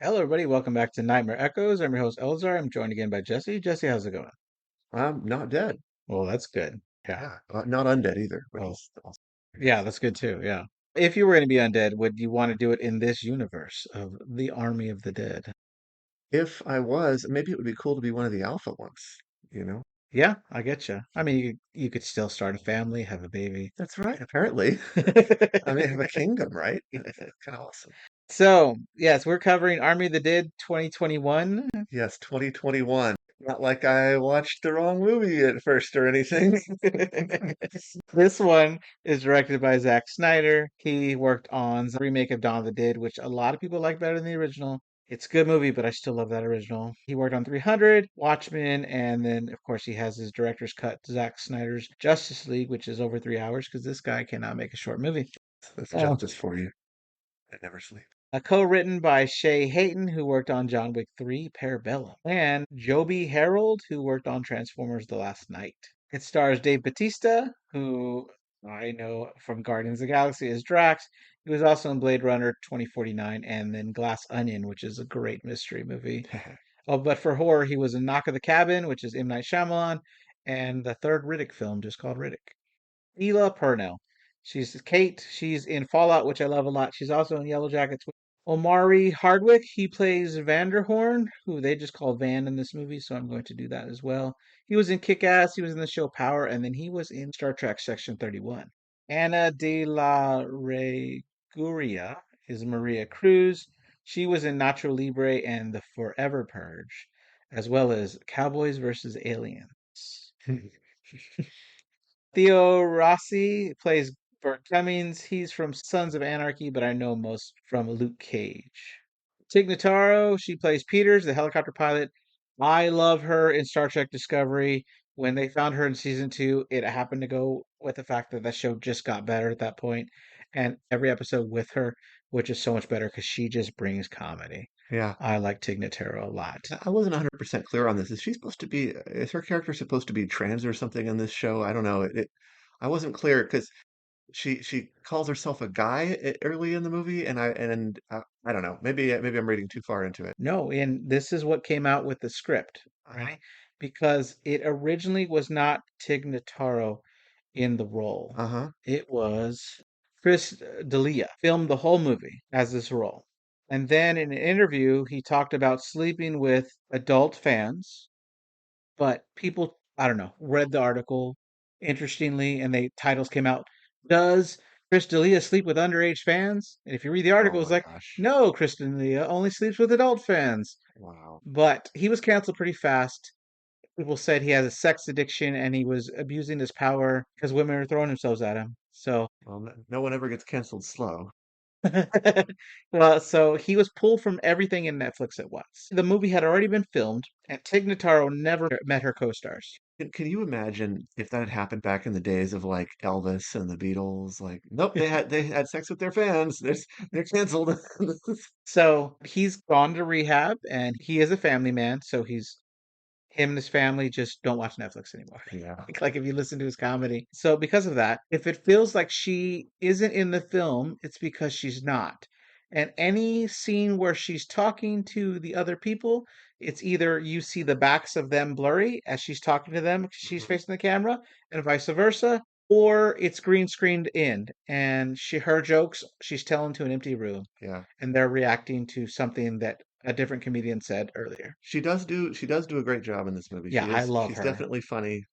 Hello, everybody. Welcome back to Nightmare Echoes. I'm your host, Eleazar. I'm joined again by Jesse. Jesse, how's it going? I'm not dead. Well, that's good. Yeah. Yeah, not undead either, which Well, is awesome. yeah, that's good too. Yeah. If you were going to be undead, would you want to do it in this universe of the Army of the Dead? If I was, maybe it would be cool to be one of the alpha ones, you know? Yeah, I get you. I mean, you could still start a family, have a baby. That's right, apparently. I mean, have a kingdom, right? That's kind of awesome. So, yes, we're covering Army of the Dead 2021. Yes, 2021. Not like I watched the wrong movie at first or anything. This one is directed by Zack Snyder. He worked on the remake of Dawn of the Dead, which a lot of people like better than the original. It's a good movie, but I still love that original. He worked on 300, Watchmen, and then, of course, he has his director's cut, Zack Snyder's Justice League, which is over 3 hours because this guy cannot make a short movie. That's Oh. justice for you. I never sleep. Co-written by Shay Hayton, who worked on John Wick 3, Parabellum, and Joby Harold, who worked on Transformers: The Last Night. It stars Dave Bautista, who I know from Guardians of the Galaxy as Drax. He was also in Blade Runner 2049 and then Glass Onion, which is a great mystery movie. Oh, but for horror, he was in Knock at the Cabin, which is M. Night Shyamalan, and the third Riddick film, just called Riddick. Ela Purnell. She's Kate. She's in Fallout, which I love a lot. She's also in Yellow Jackets. Omari Hardwick, he plays Vanderhorn, who they just call Van in this movie, so I'm going to do that as well. He was in Kick-Ass, he was in the show Power, and then he was in Star Trek Section 31. Ana de la Reguria is Maria Cruz. She was in Nacho Libre and The Forever Purge, as well as Cowboys versus Aliens. Theo Rossi plays Burt Cummings. He's from Sons of Anarchy, but I know most from Luke Cage. Tig Notaro, she plays Peters, the helicopter pilot. I love her in Star Trek Discovery. When they found her in season two, it happened to go with the fact that the show just got better at that point, and every episode with her, which is so much better because she just brings comedy. Yeah. I like Tig Notaro a lot. I wasn't 100% clear on this. Is she supposed to be, is her character supposed to be trans or something in this show? I don't know. I wasn't clear because she calls herself a guy early in the movie, and I don't know. Maybe I'm reading too far into it. No, and this is what came out with the script. Uh-huh. Ready? Because it originally was not Tig Notaro in the role. Uh-huh. It was Chris D'Elia filmed the whole movie as this role. And then in an interview, he talked about sleeping with adult fans, but people, I don't know, read the article interestingly, and the titles came out. Does Chris D'Elia sleep with underage fans? And if you read the Oh article, it's my like, gosh. no, Chris D'Elia only sleeps with adult fans. Wow. But he was canceled pretty fast. People said he has a sex addiction and he was abusing his power because women are throwing themselves at him. So, Well, no one ever gets canceled slow. well, so he was pulled from everything in Netflix at once. The movie had already been filmed, and Tig Notaro never met her co-stars. Can you imagine if that had happened back in the days of like Elvis and the Beatles? Like, nope, they had sex with their fans. They're canceled. So he's gone to rehab, and he is a family man. So he's him and his family just don't watch Netflix anymore. Yeah. Like if you listen to his comedy. So because of that, if it feels like she isn't in the film, it's because she's not. And any scene where she's talking to the other people, it's either you see the backs of them blurry as she's talking to them, 'cause she's Mhm. facing the camera, and vice versa, or it's green screened in and her jokes she's telling to an empty room Yeah. and they're reacting to something that a different comedian said earlier. She does do a great job in this movie. Yeah, I love She's her. definitely funny.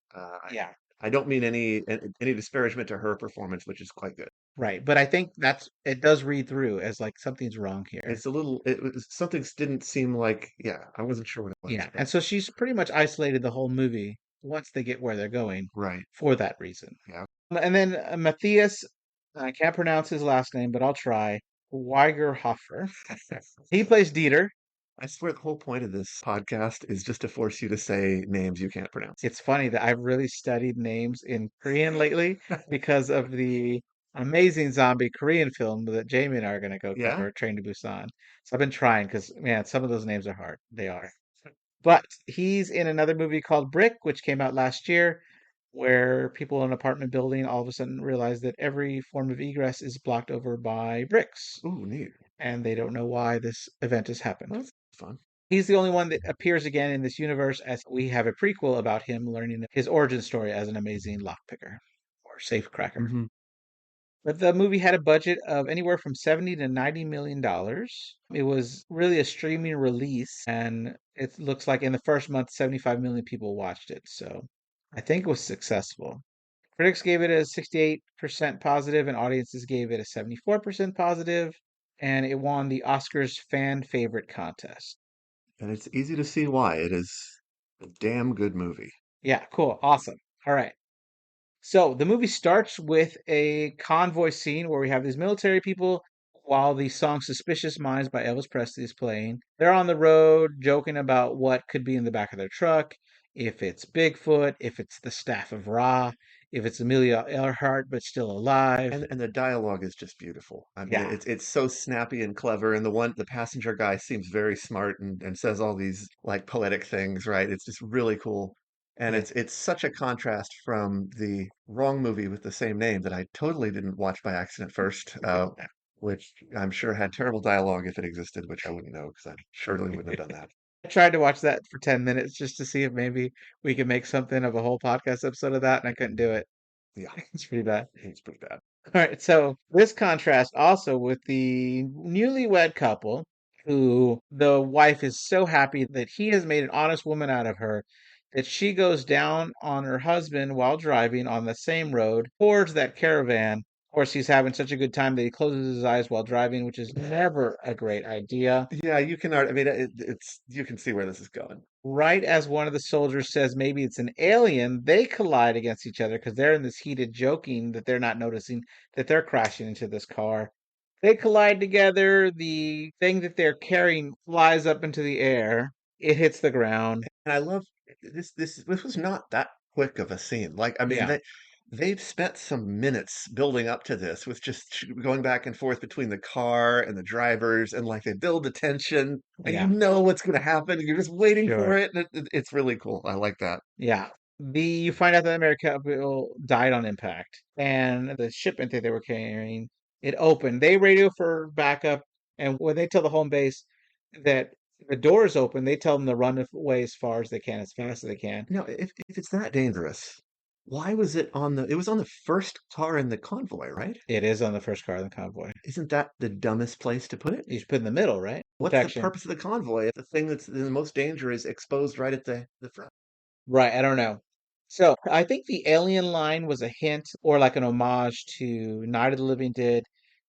Yeah. I don't mean any disparagement to her performance, which is quite good. Right, but I think that's it does read through as like something's wrong here. It's a little it was something didn't seem like yeah, I wasn't sure what it was, Yeah, but and so she's pretty much isolated the whole movie once they get where they're going right. for that reason. Yeah. And then Matthias, I can't pronounce his last name, but I'll try. Weigerhofer. He plays Dieter. I swear the whole point of this podcast is just to force you to say names you can't pronounce. It's funny that I've really studied names in Korean lately because of the amazing zombie Korean film that Jamie and I are going to go Yeah? cover, Train to Busan. So I've been trying because, man, some of those names are hard. They are. But he's in another movie called Brick, which came out last year, where people in an apartment building all of a sudden realize that every form of egress is blocked over by bricks. Ooh, neat. and they don't know why this event has happened. Well, that's fun. He's the only one that appears again in this universe, as we have a prequel about him learning his origin story as an amazing lockpicker or safecracker. Hmm. But the movie had a budget of anywhere from 70 to 90 million dollars. It was really a streaming release, and it looks like in the first month 75 million people watched it. So I think it was successful. Critics gave it a 68% positive, and audiences gave it a 74% positive, and it won the Oscars fan favorite contest. And it's easy to see why. It is a damn good movie. Yeah, cool. Awesome. All right. So the movie starts with a convoy scene where we have these military people while the song Suspicious Minds by Elvis Presley is playing. They're on the road joking about what could be in the back of their truck, if it's Bigfoot, if it's the staff of Ra, if it's Amelia Earhart but still alive. And the dialogue is just beautiful. I mean, Yeah, it's so snappy and clever. And the passenger guy seems very smart and says all these like poetic things, right? It's just really cool. And yeah. it's such a contrast from the wrong movie with the same name that I totally didn't watch by accident first, which I'm sure had terrible dialogue if it existed, which I wouldn't know because I surely wouldn't have done that. I tried to watch that for 10 minutes just to see if maybe we could make something of a whole podcast episode of that, and I couldn't do it. Yeah, It's pretty bad. it's pretty bad. All right, so this contrast also with the newlywed couple who the wife is so happy that he has made an honest woman out of her that she goes down on her husband while driving on the same road towards that caravan. Of course, he's having such a good time that he closes his eyes while driving, which is never a great idea. Yeah, you can. I mean, it's you can see where this is going. Right as one of the soldiers says maybe it's an alien, they collide against each other because they're in this heated joking that they're not noticing that they're crashing into this car. They collide together. The thing that they're carrying flies up into the air. It hits the ground. And I love this was not that quick of a scene. Like, I mean, Yeah, they've spent some minutes building up to this with just going back and forth between the car and the drivers, and like they build the tension, and you yeah, know what's going to happen. You're just waiting for sure. it, and it's really cool. I like that. Yeah. You find out that America died on impact, and the shipment that they were carrying, it opened. They radio for backup, and when they tell the home base that the door is open, they tell them to run away as far as they can, as fast as they can. Now, if it's that dangerous, why was it on the? It was on the first car in the convoy, right? It is on the first car of the convoy. Isn't that the dumbest place to put it? You should put in the middle, right? What's the Protection. purpose of the convoy if the thing that's in the most danger is exposed right at the front? Right, I don't know. So I think the alien line was a hint or like an homage to Night of the Living Dead,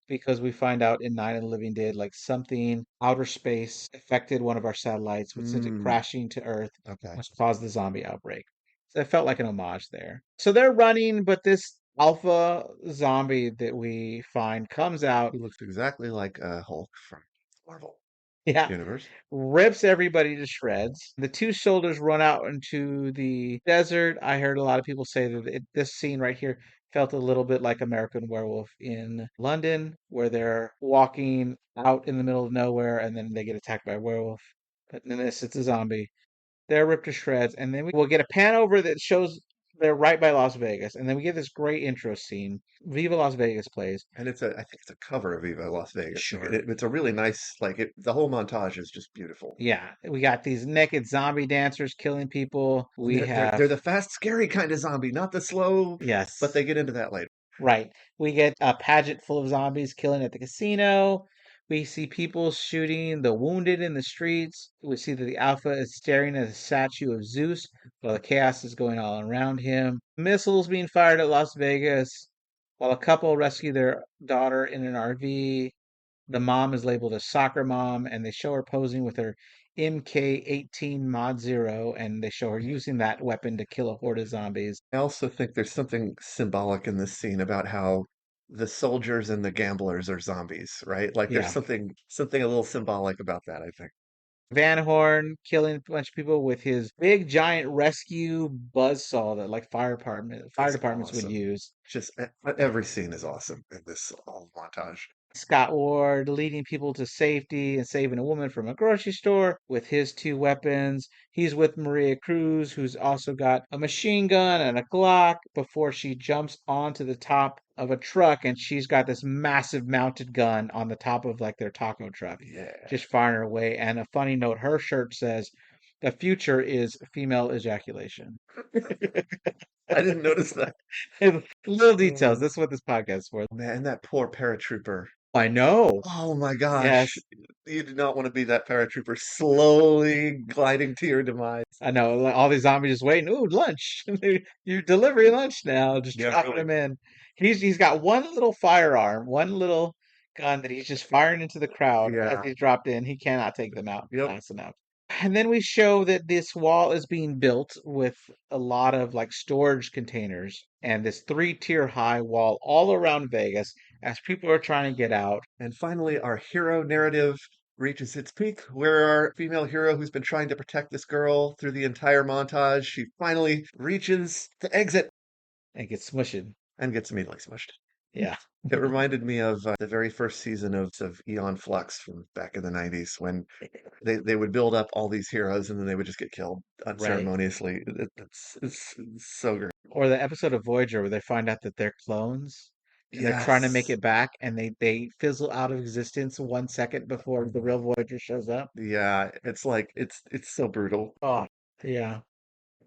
because we find out in Night of the Living Dead, like something outer space affected one of our satellites, which sent it Hmm. crashing to Earth, Okay. which caused the zombie outbreak. So it felt like an homage there. So they're running, but this alpha zombie that we find comes out. He looks exactly like Hulk from Marvel Yeah, Universe. rips everybody to shreds. The two soldiers run out into the desert. I heard a lot of people say that this scene right here felt a little bit like American Werewolf in London, where they're walking out in the middle of nowhere and then they get attacked by a werewolf. But in this, it's a zombie. They're ripped to shreds, and then we'll get a pan over that shows they're right by Las Vegas, and then we get this great intro scene. Viva Las Vegas plays. And I think it's a cover of Viva Las Vegas. Sure. It's a really nice, the whole montage is just beautiful. Yeah, we got these naked zombie dancers killing people. And We have they're the fast, scary kind of zombie, not the slow, but yes, they get into that later. right. We get a pageant full of zombies killing at the casino. We see people shooting the wounded in the streets. We see that the Alpha is staring at a statue of Zeus while the chaos is going all around him. Missiles being fired at Las Vegas while a couple rescue their daughter in an RV. The mom is labeled a soccer mom, and they show her posing with her MK-18 Mod Zero, and they show her using that weapon to kill a horde of zombies. I also think there's something symbolic in this scene about how the soldiers and the gamblers are zombies, right? Like there's Yeah. something a little symbolic about that, I think. Van Horn killing a bunch of people with his big giant rescue buzzsaw that like fire It's departments would awesome. use. Just every scene is awesome in this whole montage. Scott Ward leading people to safety and saving a woman from a grocery store with his two weapons. He's with Maria Cruz, who's also got a machine gun and a Glock before she jumps onto the top of a truck and she's got this massive mounted gun on the top of like their taco truck, Yeah. just firing away. And a funny note, her shirt says, "The future is female ejaculation." I didn't notice that. Little details. Oh, That's what this podcast is for. man, that poor paratrooper. I know. Oh my gosh. Yes, You do not want to be that paratrooper slowly gliding to your demise. I know. Like, all these zombies just waiting. Ooh, lunch! You're delivering lunch now. Just Yeah, dropping really. him in. He's got one little firearm, one little gun that he's just firing into the crowd as Yeah. he's dropped in. He cannot take them out Yep. fast enough. And then we show that this wall is being built with a lot of like storage containers and this three-tier high wall all around Vegas as people are trying to get out. And finally, our hero narrative reaches its peak, where our female hero, who's been trying to protect this girl through the entire montage, she finally reaches the exit And get smushed. and gets immediately smushed. Yeah. It reminded me of the very first season of Eon Flux from back in the 90s when they would build up all these heroes and then they would just get killed Right. unceremoniously. It's so great. Or the episode of Voyager where they find out that they're clones and they're trying to make Yes. it back and they fizzle out of existence 1 second before the real Voyager shows up. Yeah, it's like it's so brutal. Oh, yeah.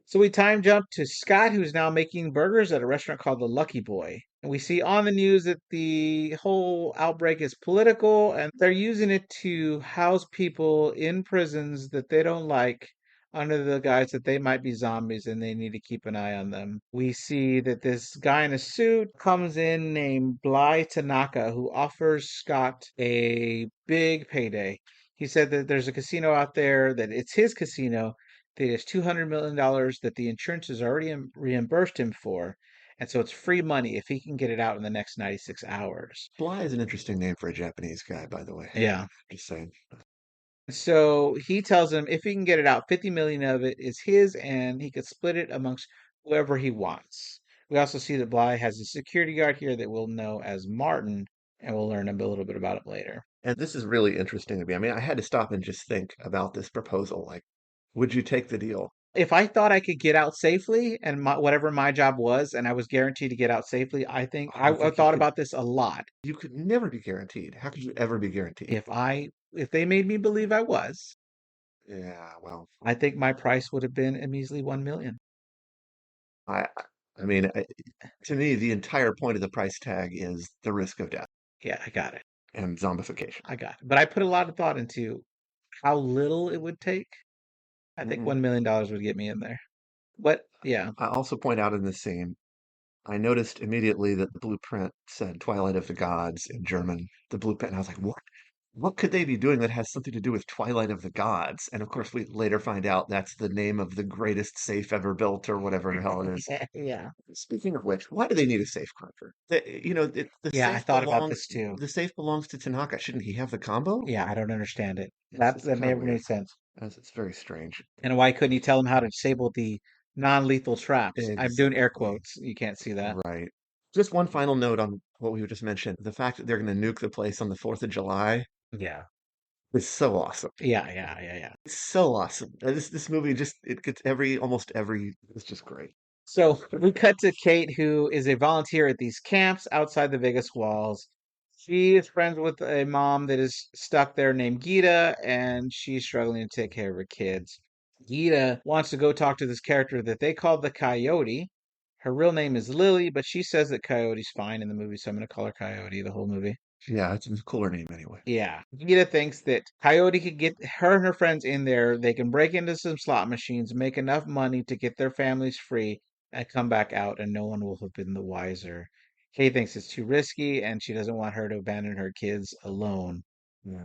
So we time jump to Scott, who's now making burgers at a restaurant called the Lucky Boy. And we see on the news that the whole outbreak is political and they're using it to house people in prisons that they don't like under the guise that they might be zombies and they need to keep an eye on them. We see that this guy in a suit comes in named Bly Tanaka who offers Scott a big payday. He said that there's a casino out there, that it's his casino, that he has $200 million that the insurance has already reimbursed him for. And so it's free money if he can get it out in the next 96 hours. Bly is an interesting name for a Japanese guy, by the way. Yeah. Just saying. So he tells him if he can get it out, 50 million of it is his and he could split it amongst whoever he wants. We also see that Bly has a security guard here that we'll know as Martin, and we'll learn a little bit about it later. And this is really interesting to me. I mean, I had to stop and just think about this proposal. Like, would you take the deal? If I thought I could get out safely and whatever my job was, and I was guaranteed to get out safely, I think I don't I think you thought could. about this a lot. You could never be guaranteed. How could you ever be guaranteed? If they made me believe I was, Yeah, well, I think my price would have been a measly 1 million. I, I I mean, to me, the entire point of the price tag is the risk of death Yeah, I got it. and zombification. I got it. But I put a lot of thought into how little it would take. I think Mm-mm. $1 million would get me in there. But yeah, I also point out in this scene, I noticed immediately that the blueprint said Twilight of the Gods in German, the blueprint, and I was like, what? What could they be doing that has something to do with Twilight of the Gods? And of course, we later find out that's the name of the greatest safe ever built, or whatever the hell it is. yeah, Speaking of which, why do they need a safe cruncher? yeah. I thought about this too. The safe belongs to Tanaka. Shouldn't he have the combo? Yeah, I don't understand it. It's That kind of never weird. made sense. It's very strange. And why couldn't you tell him how to disable the non-lethal traps? I'm doing air Exactly. quotes. You can't see that. Right. Just one final note on what we just mentioned. The fact that they're going to nuke the place on the 4th of July Yeah. is so awesome. Yeah. It's so awesome. This movie just it gets almost every it's just great. So we cut to Kate, who is a volunteer at these camps outside the Vegas walls. She is friends with a mom that is stuck there named Gita, and she's struggling to take care of her kids. Gita wants to go talk to this character that they call the Coyote. Her real name is Lily, but she says that Coyote's fine in the movie, so I'm going to call her Coyote the whole movie. Yeah, it's a cooler name anyway. Yeah. Gita thinks that Coyote could get her and her friends in there. They can break into some slot machines, make enough money to get their families free, and come back out, and no one will have been the wiser. Kay thinks it's too risky, and she doesn't want her to abandon her kids alone. Yeah.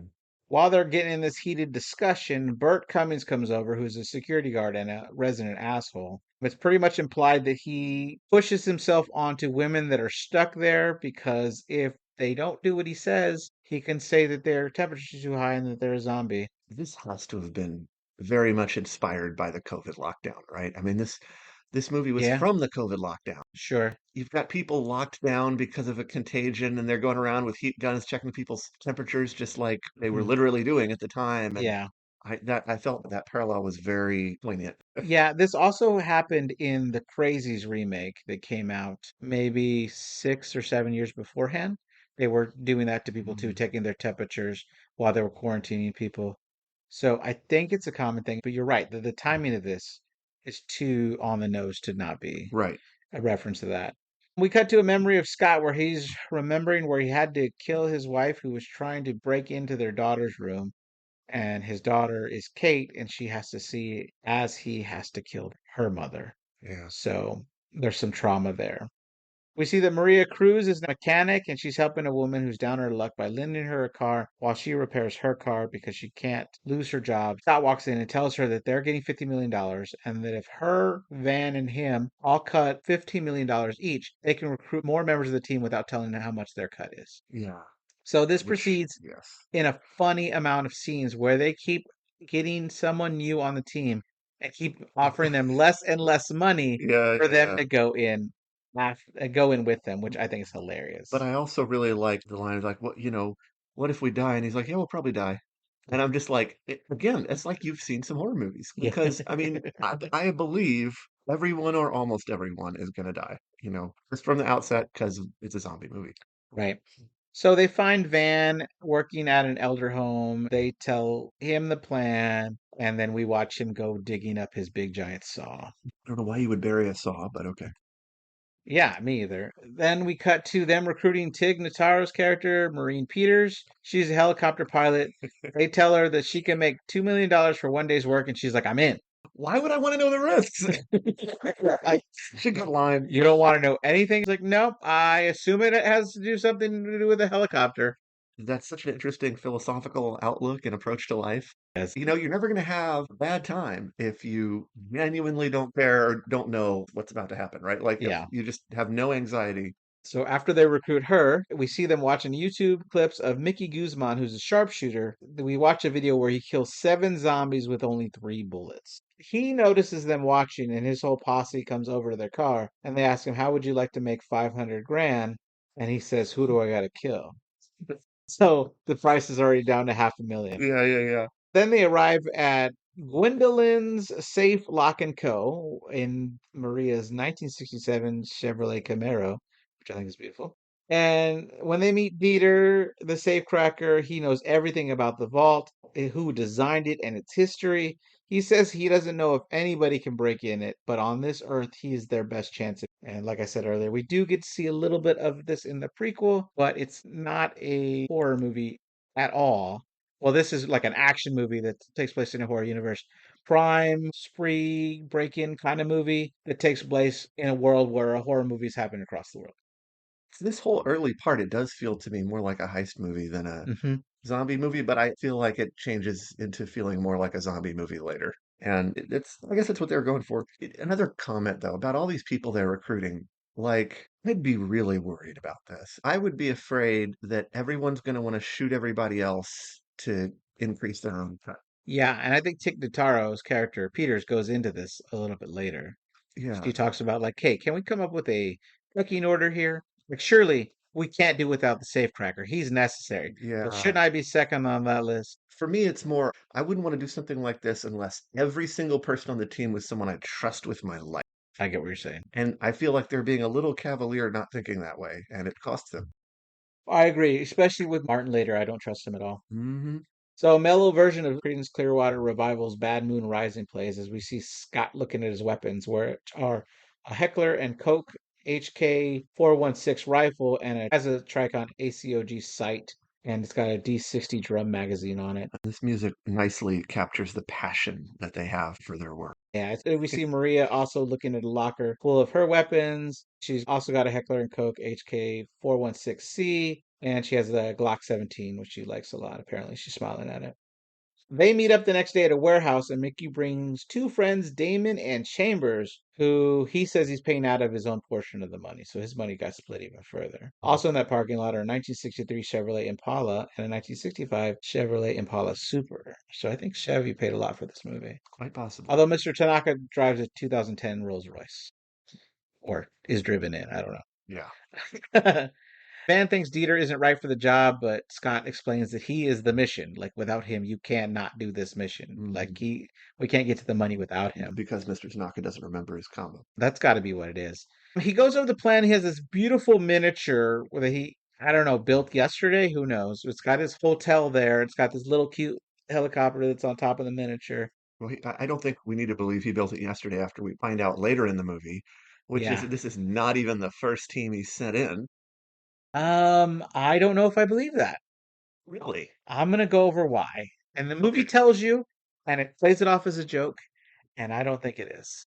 While they're getting in this heated discussion, Bert Cummings comes over, who's a security guard and a resident asshole. It's pretty much implied that he pushes himself onto women that are stuck there because if they don't do what he says, he can say that their temperature's too high and that they're a zombie. This has to have been very much inspired by the COVID lockdown, right? I mean, this movie was Yeah, from the COVID lockdown. sure. You've got people locked down because of a contagion and they're going around with heat guns checking people's temperatures just like they were Mhm. literally doing at the time. And Yeah. I felt that parallel was very poignant. Yeah, this also happened in the Crazies remake that came out maybe 6 or 7 years beforehand. They were doing that to people too, Mm. taking their temperatures while they were quarantining people. So I think it's a common thing, but you're right. The timing of this is too on the nose to not be Right. a reference to that. We cut to a memory of Scott where he's remembering where he had to kill his wife who was trying to break into their daughter's room, and his daughter is Kate, and she has to see as he has to kill her mother. Yeah. So there's some trauma there. We see that Maria Cruz is a mechanic and she's helping a woman who's down her luck by lending her a car while she repairs her car because she can't lose her job. Scott walks in and tells her that they're getting $50 million and that if her, Van, and him all cut $15 million each, they can recruit more members of the team without telling them how much their cut is. Yeah. So this Which, proceeds yes. in a funny amount of scenes where they keep getting someone new on the team and keep offering them less and less money Yeah, for yeah, them yeah. to go in with them, which I think is But hilarious. I also really like the line like, what, what if we die? And he's like, yeah, we'll probably die. And I'm just like, again, it's like you've seen some horror movies Yeah. because I mean, I believe everyone or almost everyone is going to die, just from the outset because it's a zombie movie. Right. So they find Van working at an elder home. They tell him the plan, and then we watch him go digging up his big giant saw. I don't know why you would bury a saw, but okay. Yeah, me either. Then we cut to them recruiting Tig Notaro's character, Maureen Peters. She's a helicopter pilot. They tell her that she can make $2 million for one day's work, and she's like, I'm in. Why would I want to know the risks? Like, She got line. you don't want to know anything? He's like, nope, I assume it has to do something to do with a helicopter. That's such an interesting philosophical outlook and approach to life. Yes. You're never going to have a bad time if you genuinely don't care or don't know what's about to happen, right? Like if Yeah. you just have no anxiety. So after they recruit her, we see them watching YouTube clips of Mickey Guzman, who's a sharpshooter. We watch a video where he kills 7 zombies with only 3 bullets. He notices them watching, and his whole posse comes over to their car, and they ask him, "How would you like to make 500 grand?" And he says, "Who do I gotta kill?" So the price is already down to 500,000. Yeah, yeah, yeah. Then they arrive at Gwendolyn's Safe Lock and Co. in Maria's 1967 Chevrolet Camaro, which I think is beautiful. And when they meet Dieter, the safecracker, he knows everything about the vault, who designed it, and its history. He says he doesn't know if anybody can break in it, but on this earth, he is their best chance. And like I said earlier, we do get to see a little bit of this in the prequel, but it's not a horror movie at all. Well, this is like an action movie that takes place in a horror universe. Crime, spree, break in kind of movie that takes place in a world where a horror movies happen across the world. So this whole early part, it does feel to me more like a heist movie than a Hmm. zombie movie, but I feel like it changes into feeling more like a zombie movie later. And I guess that's what they were going for. Another comment though about all these people they're recruiting, like I'd be really worried about this. I would be afraid that everyone's going to want to shoot everybody else to increase their own cut. Yeah, and I think Tig Notaro's character, Peters, goes into this a little bit later. Yeah, She talks about like, hey, can we come up with a pecking order here? Like, surely we can't do without the safecracker. He's necessary. So yeah. shouldn't I be second on that list? For me, it's more, I wouldn't want to do something like this unless every single person on the team was someone I trust with my life. I get what you're saying. And I feel like they're being a little cavalier not thinking that way, and it costs them. I agree, especially with Martin later. I don't trust him at all. Hmm. So a mellow version of Creedence Clearwater Revival's Bad Moon Rising plays as we see Scott looking at his weapons, which are a Heckler and Koch HK 416 rifle and it has a Tricon ACOG sight and it's got a D60 drum magazine on it. This music nicely captures the passion that they have for their work. Yeah, we see Maria also looking at a locker full of her weapons. She's also got a Heckler and Koch HK 416C and she has the Glock 17, which she likes a lot. Apparently, she's smiling at it. They meet up the next day at a warehouse, and Mickey brings two friends, Damon and Chambers, who he says he's paying out of his own portion of the money. So his money got split even further. Also in that parking lot are a 1963 Chevrolet Impala and a 1965 Chevrolet Impala Super. So I think Chevy paid a lot for this movie. Quite possibly. Although Mr. Tanaka drives a 2010 Rolls Royce, or is driven in. I don't Yeah. know. Van thinks Dieter isn't right for the job, but Scott explains that he is the mission. Like without him, you cannot do this mission. Hmm. We can't get to the money without him. Because Mr. Tanaka doesn't remember his combo. That's got to be what it is. He goes over the plan. He has this beautiful miniature that I don't know, built yesterday. Who knows? It's got his hotel there. It's got this little cute helicopter that's on top of the miniature. Well, I don't think we need to believe he built it yesterday after we find out later in the movie, which is Yeah. this is not even the first team he sent in. I don't know if I believe that. Really? I'm gonna go over why. And the movie Okay. tells you, and it plays it off as a joke, and I don't think it is.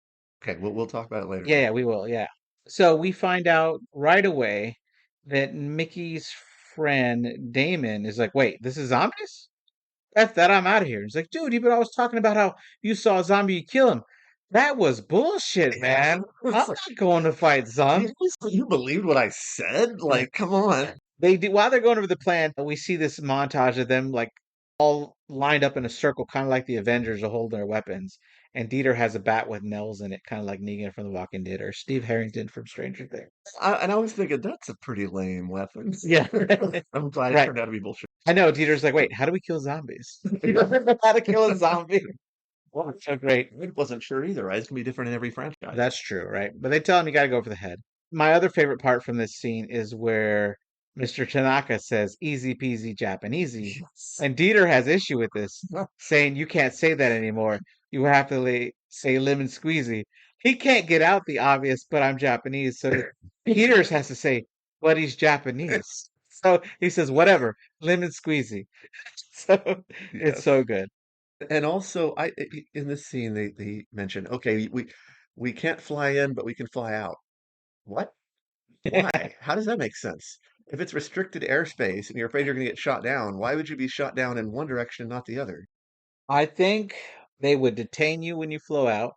Okay, we'll talk about it later Yeah, then. yeah, we will. Yeah. So we find out right away that Mickey's friend Damon is like, wait, this is zombies? F that, I'm out of here. He's like, dude, you've been always talking about how you saw a zombie, you kill him. That was bullshit, man. I'm It's like, not going to fight zombies. seriously, you believed what I said? Like, come on. They do while they're going over the plan, we see this montage of them like all lined up in a circle, kind of like the Avengers are holding their weapons. And Dieter has a bat with nails in it, kind of like Negan from The Walking Dead or Steve Harrington from Stranger Things. And I was thinking that's a pretty lame weapon. Yeah, I'm glad it right. turned out to be bullshit. I know. Dieter's like, wait, how do we kill zombies? You don't know how to kill a zombie. Well, it's so great. I wasn't sure either. Right? It's gonna be different in every franchise. That's true, right? But they tell him you got to go for the head. My other favorite part from this scene is where Mr. Tanaka says "easy peasy Japanesey," Yes. and Dieter has issue with this, saying you can't say that anymore. You have to say lemon squeezy. He can't get out the obvious, but I'm Japanese, so Peters has to say, but he's Japanese. So he says, whatever, lemon squeezy. So it's Yes. so good. And also, in this scene they mention, okay, we can't fly in, but we can fly out. What? Why? How does that make sense? If it's restricted airspace and you're afraid you're going to get shot down, why would you be shot down in one direction and not the other? I think they would detain you when you flow out,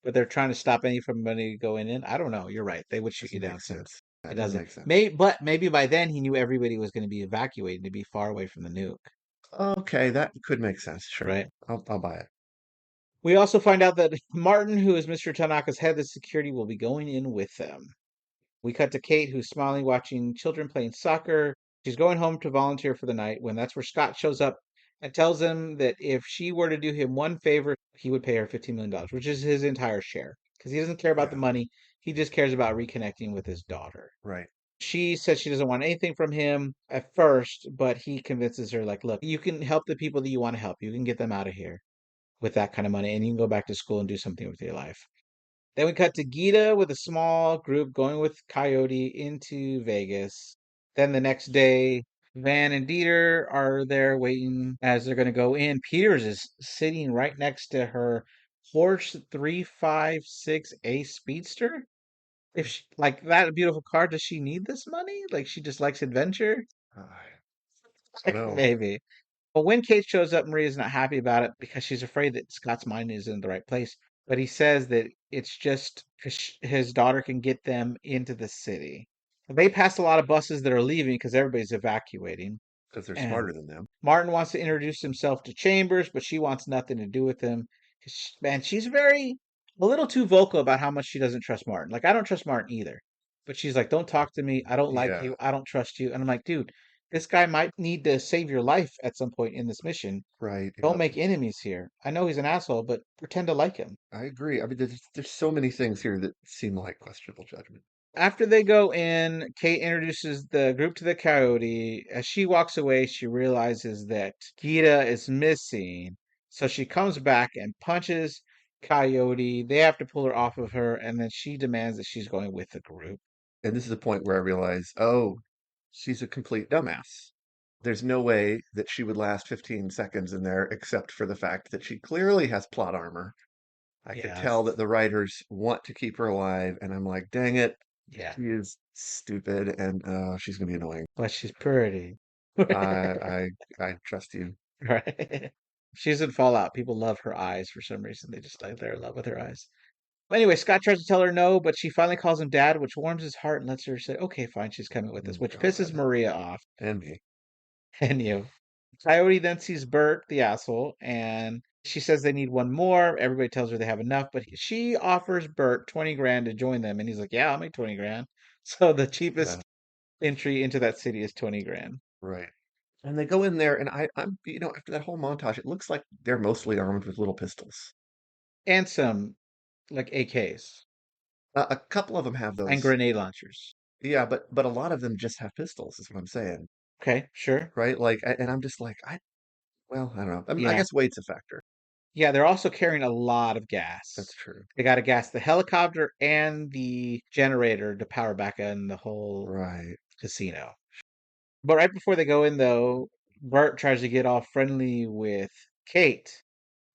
but they're trying to stop any from anybody going in. I don't know. You're right. They would shoot you Doesn't down make too. sense. It That doesn't doesn't. make sense. But maybe by then he knew everybody was going to be evacuated to be far away from the nuke, Okay, that could make sense. Sure. right? I'll buy it. We also find out that Martin, who is Mr. Tanaka's head of security, will be going in with them. We cut to Kate, who's smiling, watching children playing soccer. She's going home to volunteer for the night when that's where Scott shows up and tells him that if she were to do him one favor, he would pay her $15 million, which is his entire share. Because he doesn't care about the Yeah, money, he just cares about reconnecting with his daughter. right. She says she doesn't want anything from him at first, but he convinces her, like, look, you can help the people that you want to help. You can get them out of here with that kind of money, and you can go back to school and do something with your life. Then we cut to Gita with a small group going with Coyote into Vegas. Then the next day, Van and Dieter are there waiting as they're going to go in. Peters is sitting right next to her Porsche 356 Speedster. If she, like that beautiful car, does she need this money? Like she just likes adventure? I don't know. Maybe. But when Kate shows up, Maria's not happy about it because she's afraid that Scott's mind is in the right place. But he says that it's just 'cause his daughter can get them into the city. They pass a lot of buses that are leaving because everybody's evacuating. Because they're And smarter than them. Martin wants to introduce himself to Chambers, but she wants nothing to do with him. Man, she's a little too vocal about how much she doesn't trust Martin. Like, I don't trust Martin either. But she's like, don't talk to me. I don't like Yeah, you. I don't trust you. And I'm like, dude, this guy might need to save your life at some point in this mission. right. Don't Yep. make enemies here. I know he's an asshole, but pretend to like him. I agree. I mean, there's so many things here that seem like questionable judgment. After they go in, Kate introduces the group to the coyote. As she walks away, she realizes that Gita is missing. So she comes back and punches Coyote. They have to pull her off of her, and then she demands that she's going with the group. And this is the point where I realize, oh, she's a complete dumbass. There's no way that she would last 15 seconds in there except for the fact that she clearly has plot armor. I could tell Yes. that the writers want to keep her alive, and I'm like, dang it, Yeah. she is stupid and she's gonna be annoying. But she's pretty. I trust you. Right. She's in Fallout. People love her eyes for some reason. They're in love with her eyes. Anyway, Scott tries to tell her no, but she finally calls him dad, which warms his heart and lets her say, okay, fine, she's coming with us, Oh which pisses God. Maria off. And me. And Coyote then sees Bert, the asshole, and she says they need one more. Everybody tells her they have enough, but she offers Bert 20 grand to join them. And he's like, yeah, I'll make 20 grand. So the Yeah. cheapest entry into that city is 20 grand. Right. And they go in there, and I'm, after that whole montage, it looks like they're mostly armed with little pistols. And some like AKs A couple of them have and those. grenade launchers. Yeah, but a lot of them just have pistols, is what I'm saying. Okay, sure. Right? Like, and I'm just like, well, I don't know. I Yeah. guess weight's a factor. Yeah, they're also carrying a lot of That's gas. true. They got to gas the helicopter and the generator to power back in the whole Right. casino. But right before they go in, though, Bart tries to get all friendly with Kate,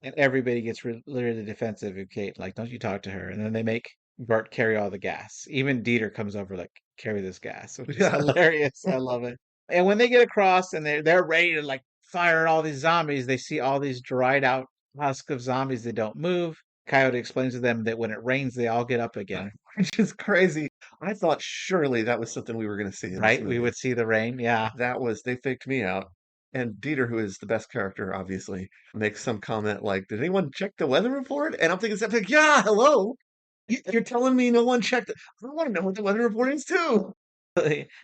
and everybody gets literally defensive of Kate. Like, don't you talk to her. And then they make Bart carry all the gas. Even Dieter comes over, like, carry this gas, which is Yeah. hilarious. I love it. And when they get across and they're ready to like fire at all these zombies, they see all these dried out husks of zombies that don't move. Coyote explains to them that when it rains, they all get up again. Which is crazy. I thought surely that was something we were going to see in this Right? We movie. would see the rain. Yeah. They faked me out. And Dieter, who is the best character, obviously, makes some comment like, "Did anyone check the weather report?" And I'm thinking something like, "Yeah, hello. You're telling me no one checked it? I want to know what the weather report is too."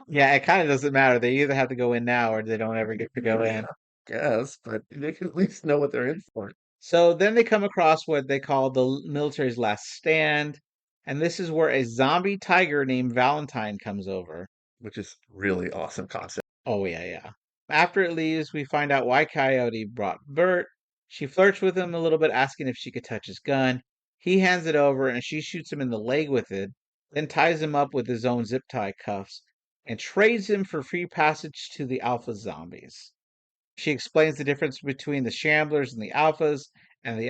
Yeah, it kind of doesn't matter. They either have to go in now or they don't ever get to go in. Yeah, guess, but they can at least know what they're in for, So then they come across what they call the military's last stand. And this is where a zombie tiger named Valentine comes over. which is really awesome concept. Oh, yeah, yeah. After it leaves, we find out why Coyote brought Bert. She flirts with him a little bit, asking if she could touch his gun. He hands it over and she shoots him in the leg with it, then ties him up with his own zip tie cuffs and trades him for free passage to the Alpha zombies. She explains the difference between the Shamblers and the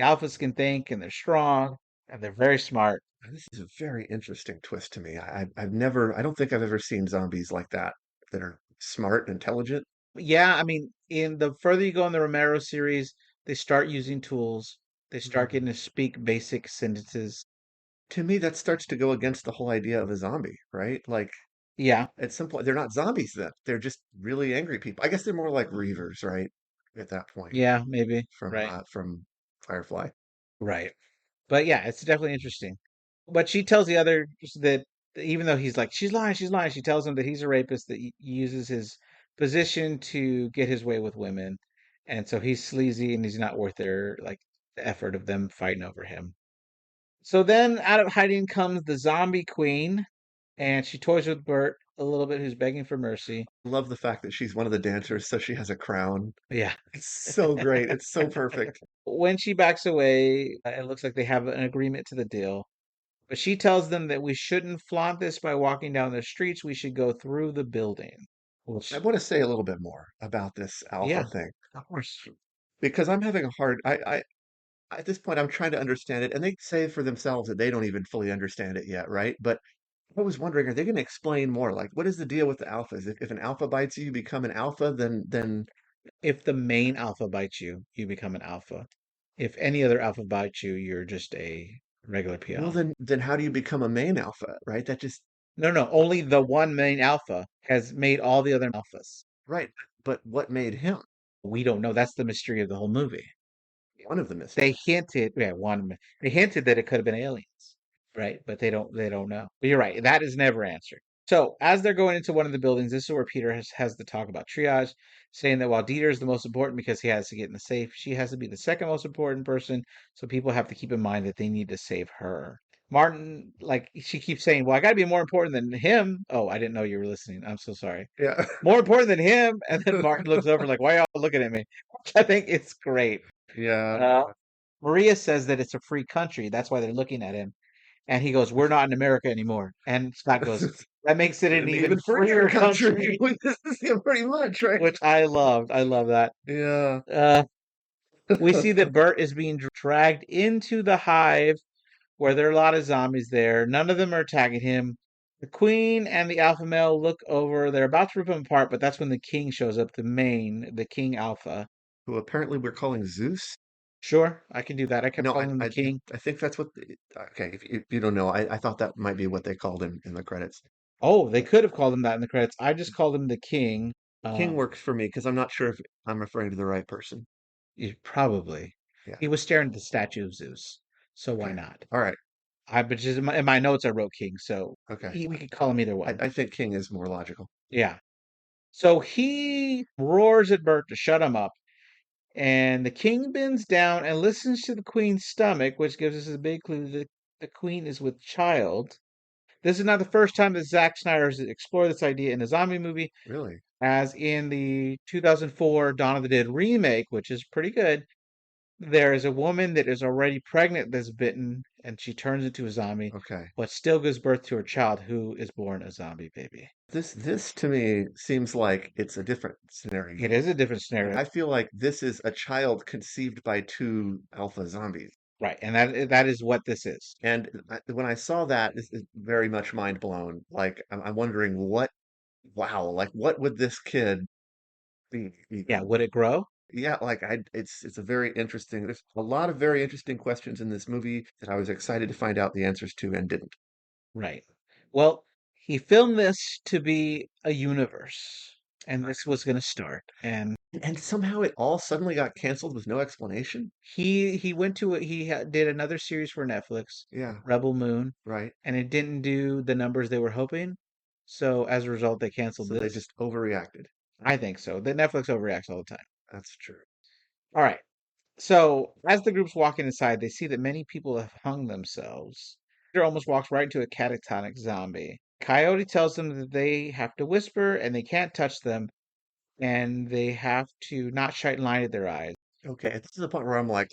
Alphas can think and they're strong and they're very smart. And this is a very interesting twist to me. I don't think I've ever seen zombies like that are smart and intelligent. Yeah, I mean, in the further you go in the Romero series, they start using tools. They start Mm. getting to speak basic sentences. To me, that starts to go against the whole idea of a zombie, right? Like, Yeah, at some point, they're not zombies then. They're just really angry people. I guess they're more like Reavers, right? At that point, yeah, maybe. from Right, uh, from Firefly. right. But yeah, it's definitely interesting. But she tells the others that even though he's like, she's lying, she tells him that he's a rapist, that he uses his position to get his way with women. And so he's sleazy and he's not worth their, like, the effort of them fighting over him. So then out of hiding comes the zombie queen, and she toys with Bert a little bit, who's begging for mercy. I love the fact that she's one of the dancers, so she has a crown. Yeah. It's so great. It's so perfect. When she backs away, it looks like they have an agreement to the deal. But she tells them that we shouldn't flaunt this by walking down the streets. We should go through the building. I Which, want to say a little bit more about this alpha yeah, thing of course. because I'm having a hard. At this point, I'm trying to understand it, and they say for themselves that they don't even fully understand it yet, right? But I was wondering, are they going to explain more? Like, what is the deal with the alphas? If an alpha bites you, you become an alpha, then If the main alpha bites you, you become an alpha. If any other alpha bites you, you're just a regular well, PL. then how do you become a main alpha, right? That just No, no, only the one main alpha has made all the other alphas. right. But what made him We don't know. That's the mystery of the whole movie. one of the They mysteries? hinted, yeah, one. They hinted that it could have been aliens, right? But they don't. They don't know. But you're right. That is never answered. So as they're going into one of the buildings, this is where Peter has the talk about triage, saying that while Dieter is the most important because he has to get in the safe, she has to be the second most important person. So people have to keep in mind that they need to save her. Martin, like she keeps saying, "Well, I got to be more important than him." Oh, I didn't know you were listening. I'm so sorry. Yeah, More important than him. And then Martin looks over like, "Why y'all looking at me?" I think it's great. yeah, Uh, Maria says that it's a free country. That's why they're looking at him. And he goes, "We're not in America anymore." And Scott goes, "That makes it an an even even freer freer country. country," Yeah, pretty much, right? which I loved. I love that. Yeah. Uh, we see that Bert is being dragged into the hive where there are a lot of zombies there. None of them are attacking him. The queen and the alpha male look over. They're about to rip him apart, but that's when the king shows up, the king alpha. Who apparently we're calling Zeus. Sure, I can do that. I kept No, calling him the king. I think that's what. Okay, if you don't know, I thought that might be what they called him in the credits. Oh, they could have called him that in the credits. I just called him the king. King Um, works for me because I'm not sure if I'm referring to the right person. Probably. Yeah. He was staring at the statue of Zeus, so why Okay. not? All right. I but just in my notes I wrote king, so Okay. we could call him either one. I think King is more logical. Yeah. So he roars at Bert to shut him up, and the king bends down and listens to the queen's stomach, which gives us a big clue that the queen is with child. This is not the first time that Zack Snyder has explored this idea in a zombie movie, Really? as in the 2004 Dawn of the Dead remake, which is pretty good. There is a woman that is already pregnant that's bitten, and she turns into a zombie, Okay. but still gives birth to her child, who is born a zombie baby. This to me seems like it's a different scenario. It is a different Like scenario, I feel like this is a child conceived by two alpha zombies. right? And that is what this is. And when I saw that, this is very much mind blown. Like I'm wondering what, wow, like what would this kid be Yeah, even? would it grow? Yeah, like it's a very interesting. There's a lot of very interesting questions in this movie that I was excited to find out the answers to and didn't. Right. Well, he filmed this to be a universe, and this was going to start. And And somehow it all suddenly got canceled with no explanation. he went to it. Did another series for Netflix, Yeah, Rebel Moon, right. and it didn't do the numbers they were hoping. So as a result, they canceled So they this. just overreacted. I think so. The Netflix overreacts all the time. That's true. All right. So as the group's walking inside, they see that many people have hung themselves. Peter almost walks right into a catatonic zombie. Coyote tells them that they have to whisper and they can't touch them, and they have to not shine light at their eyes. Okay, this is the point where I'm like,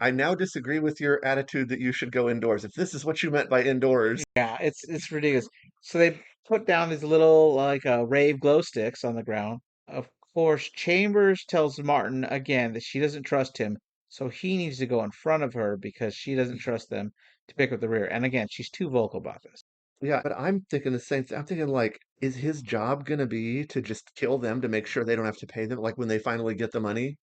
I now disagree with your attitude that you should go indoors. If this is what you meant by indoors, Yeah, it's ridiculous. So they put down these little like rave glow sticks on the ground. Of course, Chambers tells Martin again that she doesn't trust him, so he needs to go in front of her because she doesn't trust them to pick up the rear. And again, she's too vocal about this. yeah, but I'm thinking the same thing. I'm thinking like, is his job gonna be to just kill them to make sure they don't have to pay them, like when they finally get the money?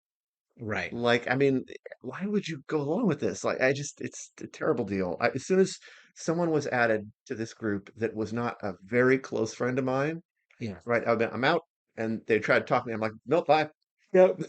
Right. Like, I mean, why would you go along with this? Like, it's a terrible deal. As soon as someone was added to this group that was not a very close friend of mine, Yeah. right? I'm out, and they tried to talk to me. I'm like, nope, bye. Yep.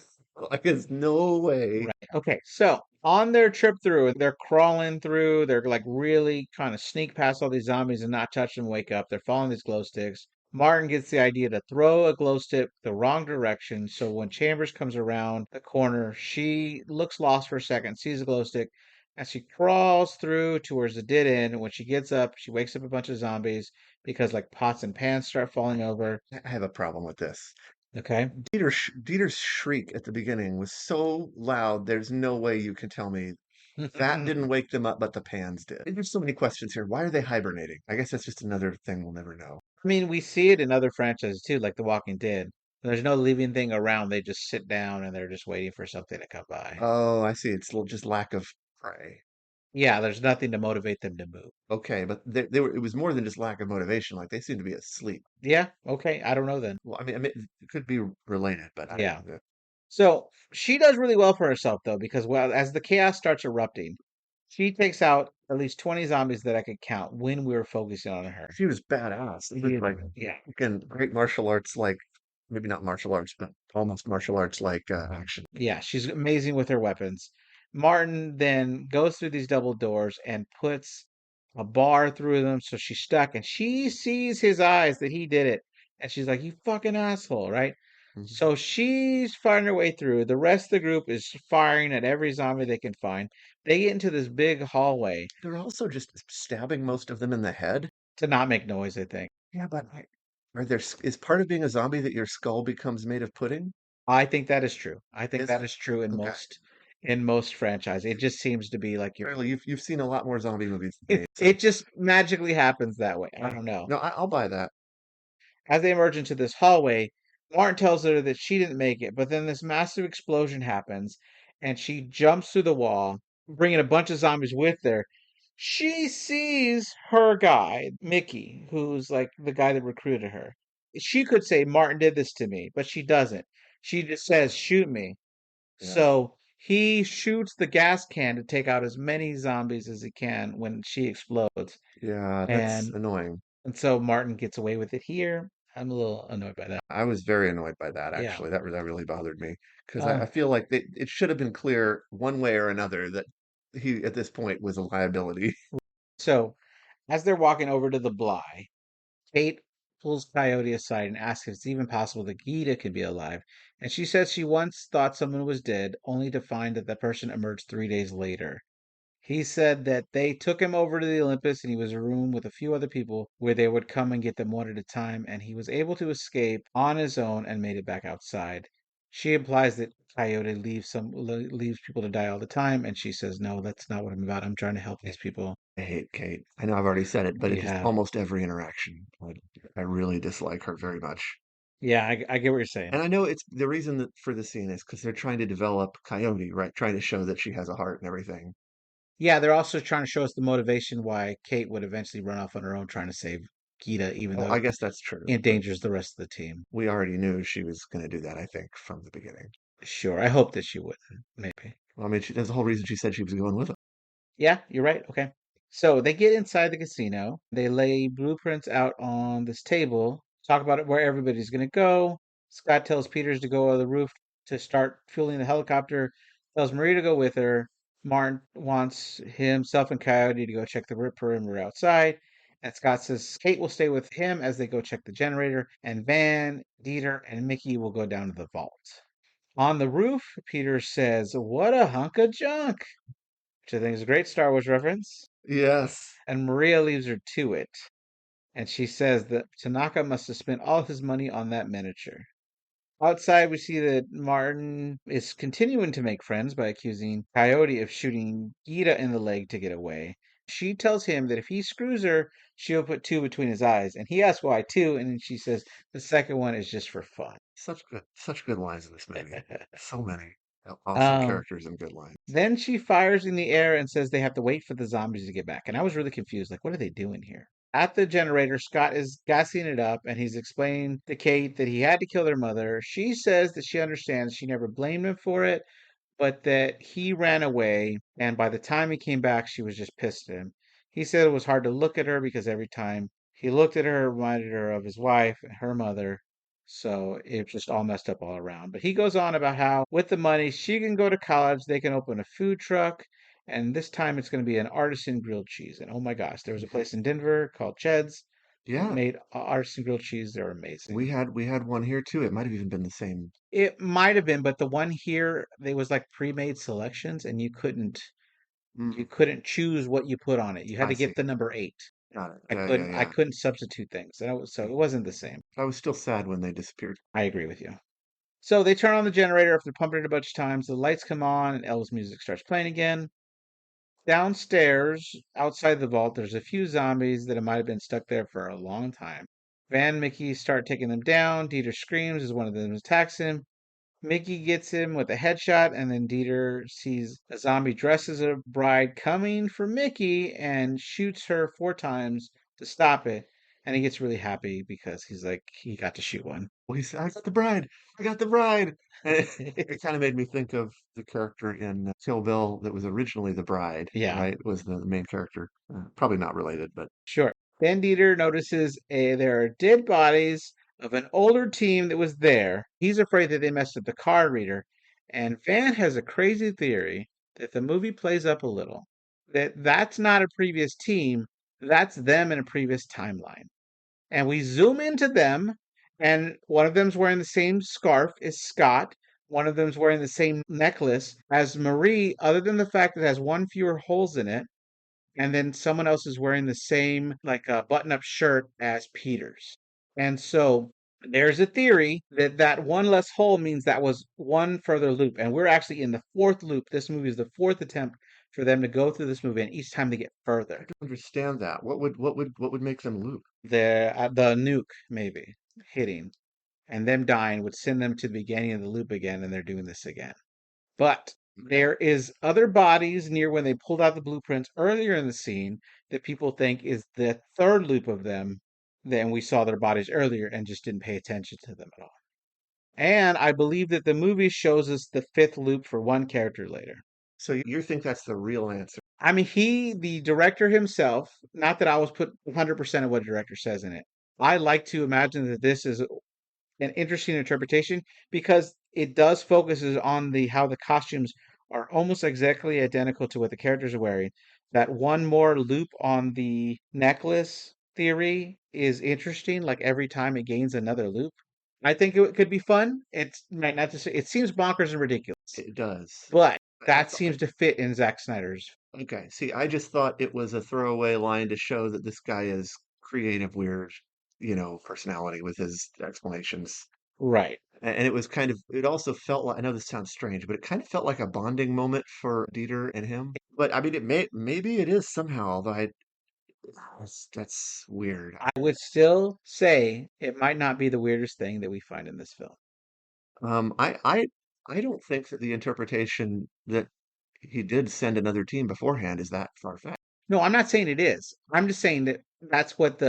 Like, there's no way. Right. Okay. So on their trip through, they're crawling through. They're like really kind of sneak past all these zombies and not touch them, wake up. They're following these glow sticks. Martin gets the idea to throw a glow stick the wrong direction. So when Chambers comes around the corner, she looks lost for a second, sees a glow stick, and she crawls through towards the dead end. And when she gets up, she wakes up a bunch of zombies because like pots and pans start falling over. I have a problem with this. Okay. Dieter's shriek at the beginning was so loud. There's no way you can tell me that didn't wake them up, but the pans did. There's so many questions here. Why are they hibernating? I guess that's just another thing we'll never know. I mean, we see it in other franchises too, like The Walking Dead. There's no living thing around. They just sit down and they're just waiting for something to come by. Oh, I see. It's just lack of prey. Yeah, there's nothing to motivate them to move. Okay, but they were. It was more than just lack of motivation. Like they seemed to be asleep. Yeah, okay. I don't know then. Well, I mean, it could be related, but I. Yeah. So she does really well for herself though, because well, as the chaos starts erupting, she takes out at least 20 zombies that I could count when we were focusing on her. She was badass. It was like Yeah. fucking great martial arts, like maybe not martial arts, but almost martial arts like action. Yeah, she's amazing with her weapons. Martin then goes through these double doors and puts a bar through them, so she's stuck, and she sees his eyes that he did it, and she's like, "You fucking asshole!" Right? Mhm. So she's firing her way through. The rest of the group is firing at every zombie they can find. They get into this big hallway They're also just stabbing most of them in the head. to not make noise, I think. Yeah, but is part of being a zombie that your skull becomes made of pudding? I think that is true. I think Is that it? is true Okay. in most franchise. It just seems to be like Apparently, you've seen a lot more zombie movies than it me, so it just magically happens that way. I don't know. no, I'll buy that. As they emerge into this hallway, Martin tells her that she didn't make it, but then this massive explosion happens and she jumps through the wall, bringing a bunch of zombies with her. She sees her guy, Mickey, who's like the guy that recruited her. She could say, Martin did this to me, but she doesn't. She just says, shoot me. Yeah. So He shoots the gas can to take out as many zombies as he can when she explodes. Yeah, that's And annoying. and so Martin gets away with it here. I'm a little annoyed by that. I was very annoyed by that, Yeah. actually. That really bothered me because I Uh, feel like it should have been clear one way or another that he, at this point, was a liability. so as they're walking over to the Bly, Kate pulls Coyote aside and asks if it's even possible that Gita could be alive. And she says she once thought someone was dead, only to find that the person emerged 3 days later. He said that they took him over to the Olympus and he was in a room with a few other people where they would come and get them one at a time, and he was able to escape on his own and made it back outside. She implies that Coyote leaves people to die all the time, and she says, "No, that's not what I'm about. I'm trying to help these people." I hate Kate. I know I've already said it, but it You just have, almost every interaction. I really dislike her very much. yeah, I get what you're saying. And I know it's the reason that for the scene is because they're trying to develop Coyote, right? Trying to show that she has a heart and everything. Yeah, they're also trying to show us the motivation why Kate would eventually run off on her own trying to save Gita, even Oh, though I it guess that's true, but endangers the rest of the team. we already knew she was going to do that, I think, from the beginning. Sure, I hope that she wouldn't. Maybe. Well, I mean, that's the whole reason she said she was going with him. Yeah, you're right. Okay. So they get inside the casino. They lay blueprints out on this table, talk about it where everybody's going to go. Scott tells Peters to go on the roof to start fueling the helicopter, tells Marie to go with her. Martin wants himself and Coyote to go check the rip perimeter outside. And Scott says Kate will stay with him as they go check the generator, and Van, Dieter, and Mickey will go down to the vault. On the roof, Peters says, "What a hunk of junk!" which I think is a great Star Wars reference. Yes. And Maria leaves her to it. And she says that Tanaka must have spent all his money on that miniature. Outside, we see that Martin is continuing to make friends by accusing Coyote of shooting Gita in the leg to get away. She tells him that if he screws her, she'll put two between his eyes. And he asks why two, and then she says the second one is just for fun. Such good lines in this movie. So many awesome um, characters and good lines. Then she fires in the air and says they have to wait for the zombies to get back. And I was really confused. Like, what are they doing here? At the generator, Scott is gassing it up and he's explaining to Kate that he had to kill their mother. She says that she understands. She never blamed him for it, but that he ran away. And by the time he came back, she was just pissed at him. He said it was hard to look at her because every time he looked at her, it reminded her of his wife and her mother. So it's just all messed up all around. But he goes on about how with the money, she can go to college, they can open a food truck, and this time it's going to be an artisan grilled cheese. And oh my gosh, there was a place in Denver called Ched's that Yeah, made artisan grilled cheese. They're amazing. we had one here too. It might have even been the same. It might have been, but the one here, they was like pre-made selections, and you Mm, couldn't choose what you put on it. You had I to get see. the number 8. Got it. I Yeah, yeah, couldn't I yeah. couldn't substitute things. So it wasn't the same. I was still sad when they disappeared. I agree with you. So they turn on the generator after pumping it a bunch of times. The lights come on and Elle's music starts playing again. Downstairs, outside the vault, there's a few zombies that might have been stuck there for a long time. Van and Mickey start taking them down. Dieter screams as one of them attacks him. Mickey gets him with a headshot, and then Dieter sees a zombie dressed as a bride coming for Mickey and shoots her 4 times to stop it. And he gets really happy because he's like, he got to shoot one. Well, he said, "I got the bride. I got the bride." And it kind of made me think of the character in Kill Bill that was originally the bride, Yeah, right? Was the main character. Probably not related, but sure. Then Dieter notices there are dead bodies of an older team that was there. He's afraid that they messed up the card reader. And Van has a crazy theory that the movie plays up a little. That's not a previous team, that's them in a previous timeline. And we zoom into them, and one of them's wearing the same scarf as Scott. One of them's wearing the same necklace as Marie, other than the fact that it has one fewer holes in it. And then someone else is wearing the same, like a button up shirt as Peters. And so there's a theory that that one less hole means that was one further loop. And we're actually in the fourth loop. This movie is the fourth attempt for them to go through this movie, and each time they get I further. don't understand that. What would make them loop? The nuke, maybe, hitting and them dying would send them to the beginning of the loop again, and they're doing this again. But there is other bodies near when they pulled out the blueprints earlier in the scene that people think is the third loop of them. Then we saw their bodies earlier and just didn't pay attention to them at all. And I believe that the movie shows us the fifth loop for one character later. So you think that's the real answer? I mean, the director himself, not that I was put 100% of what a director says in it. I like to imagine that this is an interesting interpretation because it does focuses on the how the costumes are almost exactly identical to what the characters are wearing. That one more loop on the necklace theory is interesting. Like every time it gains another loop, I think it could be fun. It might not just. It seems bonkers and ridiculous, It does. but I that thought, seems to fit in Zack Snyder's. okay. See, I just thought it was a throwaway line to show that this guy is creative, weird, personality with his explanations. Right. And it was kind of, it also felt like, I know this sounds strange, but it kind of felt like a bonding moment for Dieter and him. But I mean, maybe it is somehow, although that's weird. I would still say it might not be the weirdest thing that we find in this film. Um, I, I, I don't think that the interpretation that he did send another team beforehand is that far-fetched. No, I'm not saying it is. I'm just saying that that's what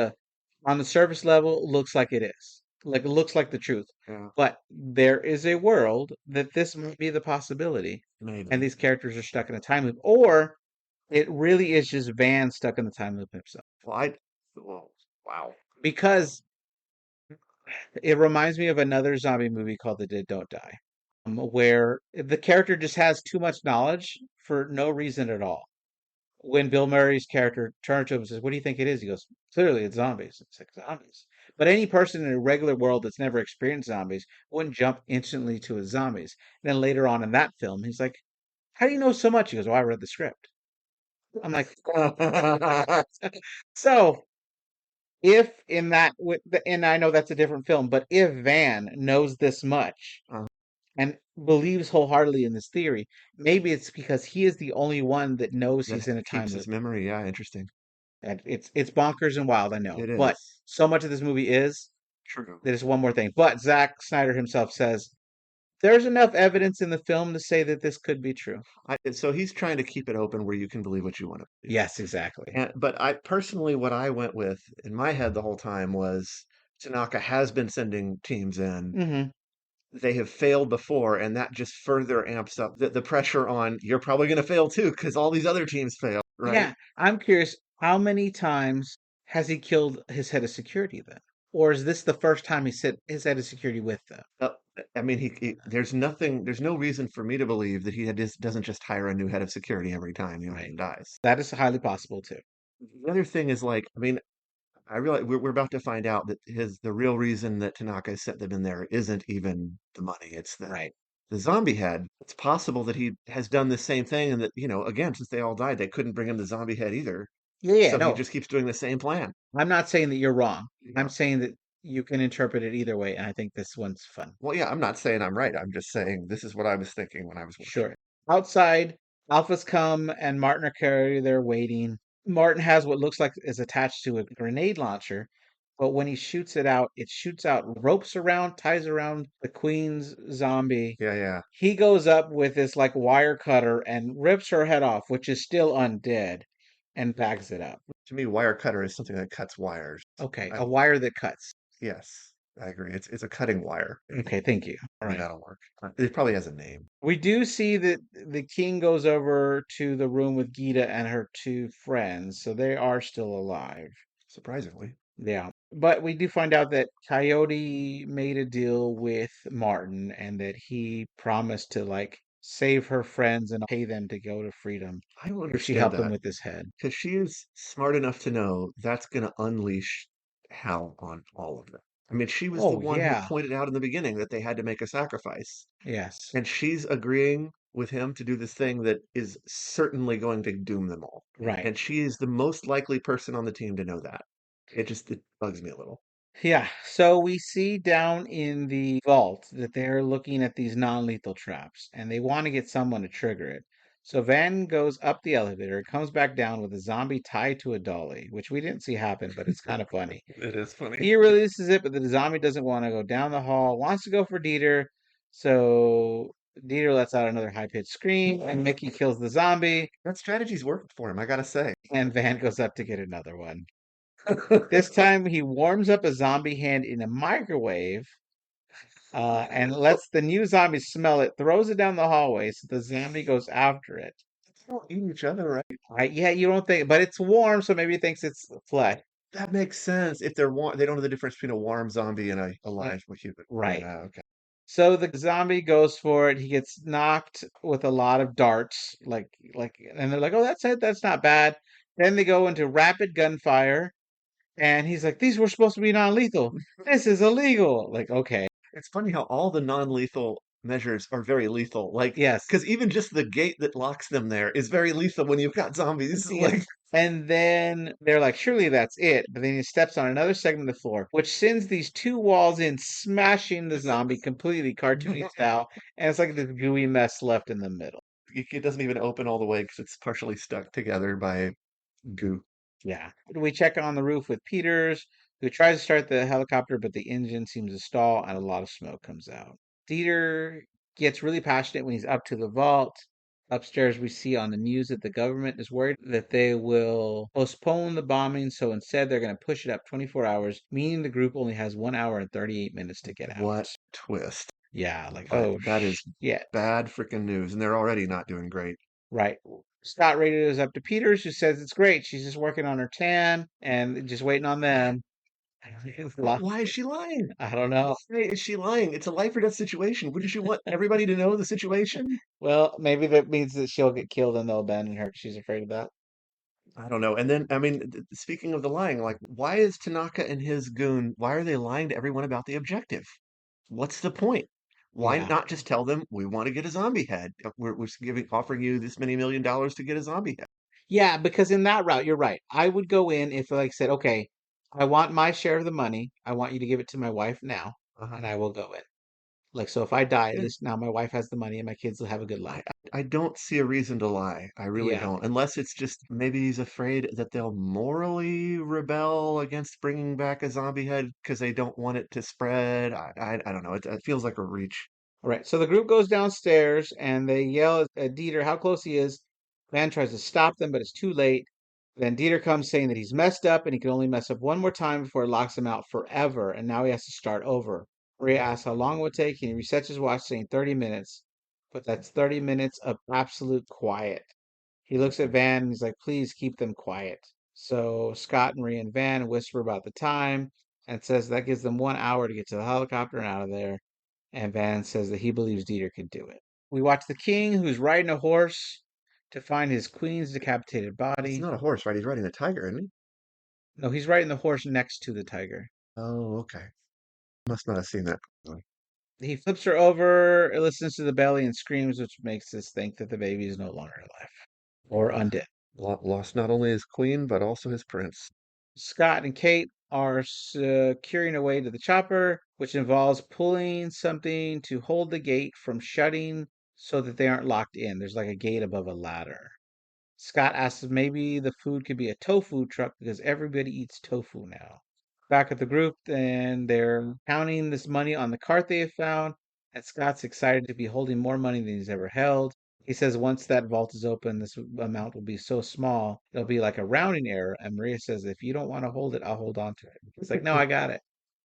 on the surface level, looks like it is. Like it looks like the truth. Yeah, But there is a world that this might be the possibility, and maybe. these characters are stuck in a time loop, or it really is just Van stuck in the time loop himself. Well, well, wow. Because it reminds me of another zombie movie called The Dead Don't Die, where the character just has too much knowledge for no reason at all. When Bill Murray's character turns to him and says, "What do you think it is?" He goes, "Clearly, it's zombies." It's like zombies. But any person in a regular world that's never experienced zombies wouldn't jump instantly to his zombies. And then later on in that film, he's like, "How do you know so much?" He goes, "Well, I read the script." I'm like, so if in that, and I know that's a different film, but if Van knows this much Uh, and believes wholeheartedly in this theory, maybe it's because he is the only one that knows he's that in a time keeps his loop. memory. Yeah, interesting. And it's bonkers and wild, I know. It But is so much of this movie is true. that is one more thing. But Zack Snyder himself says there's enough evidence in the film to say that this could be true. So he's trying to keep it open where you can believe what you want to believe. Yes, exactly. But I personally, what I went with in my head the whole time was Tanaka has been sending teams in. Hmm. They have failed before, and that just further amps up the pressure on you're probably going to fail too because all these other teams fail, right? Yeah, I'm curious, how many times has he killed his head of security then? Or is this the first time he said his head of security with them? Uh, I mean, there's no reason for me to believe that doesn't just hire a new head of security every time the Right. Iron dies. That is highly possible too. The other thing is like, I mean, I realize we're about to find out that the real reason that Tanaka set them in there isn't even the money. It's Right. the zombie head. It's possible that he has done the same thing and that, again, since they all died, they couldn't bring him the zombie head either. Yeah, yeah, So he no. just keeps doing the same plan. I'm not saying that you're wrong. I'm Yeah. saying that you can interpret it either way, and I think this one's fun. Well, yeah, I'm not saying I'm right. I'm just saying this is what I was thinking when I was watching Sure. it. Outside, Alphas come and Martin are carried. They're waiting. Martin has what looks like is attached to a grenade launcher, but when he shoots it out, it shoots out ropes around, ties around the queen's zombie. Yeah, yeah. He goes up with this like wire cutter and rips her head off, which is still undead, and bags it up. To me, wire cutter is something that cuts wires. Okay, I, a wire that cuts. yes, I agree. It's a cutting wire. Okay, thank you. All Maybe right. that'll work. It probably has a name. We do see that the king goes over to the room with Gita and her two friends, so they are still alive. Surprisingly. Yeah. But we do find out that Coyote made a deal with Martin and that he promised to like save her friends and pay them to go to freedom I don't if she understand helped him that with his head. because she is smart enough to know that's going to unleash hell on all of them. I mean, she was the Oh, one who yeah. pointed out in the beginning that they had to make a sacrifice. Yes. And she's agreeing with him to do this thing that is certainly going to doom them all. Right. And she is the most likely person on the team to know that. It bugs me a little. Yeah, so we see down in the vault that they're looking at these non-lethal traps and they want to get someone to trigger it. So Van goes up the elevator, comes back down with a zombie tied to a dolly, which we didn't see happen, but it's kind of funny. It is funny. He releases it, but the zombie doesn't want to go down the hall, wants to go for Dieter. So Dieter lets out another high-pitched scream, and Mickey kills the zombie, That strategy's worked for him, I gotta say. and Van goes up to get another one. This time he warms up a zombie hand in a microwave And lets the new zombie smell it, throws it down the hallway, so the zombie goes after it. They don't eat each other, right? Right? Yeah, you don't think, but it's warm, so maybe it thinks it's flesh. That makes sense. If they're warm, they don't know the difference between a warm zombie and a Uh, alive human. Right. Yeah, okay. So the zombie goes for it. He gets knocked with a lot of darts, and they're like, "Oh, that's it. That's not bad." Then they go into rapid gunfire, and he's like, "These were supposed to be non-lethal. This is illegal." Like, okay, It's funny how all the non-lethal measures are very lethal. Like, yes, because even just the gate that locks them there is very lethal when you've got zombies. yeah. Like, And then they're like, "Surely that's it." But then he steps on another segment of the floor, which sends these two walls in, smashing the zombie completely cartoony style, and it's like this gooey mess left in the middle. it doesn't even open all the way because it's partially stuck together by goo. Yeah. We check on the roof with Peters, who tries to start the helicopter, but the engine seems to stall and a lot of smoke comes out. Dieter gets really passionate when he's up to the vault. Upstairs, we see on the news that the government is worried that they will postpone the bombing, so instead they're going to push it up 24 hours, meaning the group only has 1 hour and 38 minutes to get out. What twist. Yeah, like, That oh, that is shit. bad freaking news, and they're already not doing great. Right. Scott radios up to Peters, who says it's great. She's just working on her tan and just waiting on them. Why is she lying? I don't know. Why is she lying? It's a life or death situation. Wouldn't you want everybody to know the situation? Well, maybe that means that she'll get killed and they'll abandon her. She's afraid of that. I don't know. And then, I mean, speaking of the lying, like, why is Tanaka and his goon, why are they lying to everyone about the objective? What's the point? Why Yeah. not just tell them we want to get a zombie head? We're offering you this many $1 million to get a zombie head. Yeah, because in that route, you're right. I would go in if like said, okay, I want my share of the money. I want you to give it to my wife now, Uh-huh. and I will go in. Like so if I die, at Yeah, least now my wife has the money and my kids will have a good I, life. I don't see a reason to lie. I really Yeah. don't. Unless it's just maybe he's afraid that they'll morally rebel against bringing back a zombie head because they don't want it to spread. I don't know. It feels like a reach. All right. So the group goes downstairs and they yell at Dieter how close he is. Van tries to stop them, but it's too late. Then Dieter comes saying that he's messed up and he can only mess up one more time before it locks him out forever. And now he has to start over. Maria asks how long it would take, and he resets his watch saying 30 minutes. But that's 30 minutes of absolute quiet. He looks at Van and he's like, please keep them quiet. So Scott, Maria, and Van whisper about the time and says that gives them 1 hour to get to the helicopter and out of there. And Van says that he believes Dieter could do it. We watch the king who's riding a horse to find his queen's decapitated It's body. not a horse, right? He's riding a tiger, isn't he? No, he's riding the horse next to the tiger. Oh, okay. Must not have seen that. Clearly. He flips her over, listens to the belly, and screams, which makes us think that the baby is no longer alive or undead. Lost not only his queen, but also his prince. Scott and Kate are securing a way to the chopper, which involves pulling something to hold the gate from shutting so that they aren't locked in. There's like a gate above a ladder. Scott asks if maybe the food could be a tofu truck because everybody eats tofu now. Back at the group, and they're counting this money on the cart they have found, and Scott's excited to be holding more money than he's ever held. He says once that vault is open, this amount will be so small, it'll be like a rounding error. And Maria says, if you don't want to hold it, I'll hold on to it. He's like, no, I got it.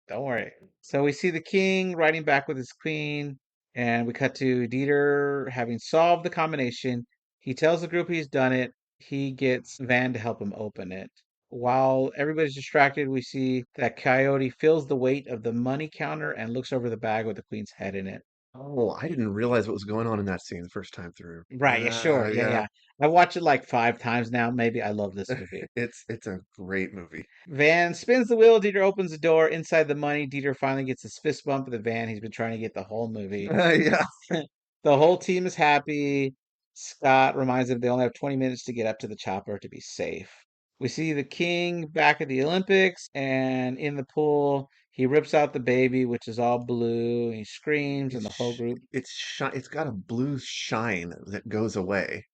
Don't worry. So we see the king riding back with his queen, and we cut to Dieter having solved the combination. He tells the group he's done it. He gets Van to help him open it. While everybody's distracted, we see that Coyote feels the weight of the money counter and looks over the bag with the queen's head in it. Oh, I didn't realize what was going on in that scene the first time through. Right, yeah, sure. Yeah, Yeah. yeah. I watched it like 5 times now. Maybe I love this movie. It's a great movie. Van spins the wheel. Dieter opens the door. Inside the money, Dieter finally gets his fist bump of the van. He's been trying to get the whole movie. Yeah. The whole team is happy. Scott reminds them they only have 20 minutes to get up to the chopper to be safe. We see the king back at the Olympics and in the pool. He rips out the baby, which is all blue. And he screams, and the whole group. It's got a blue shine that goes away,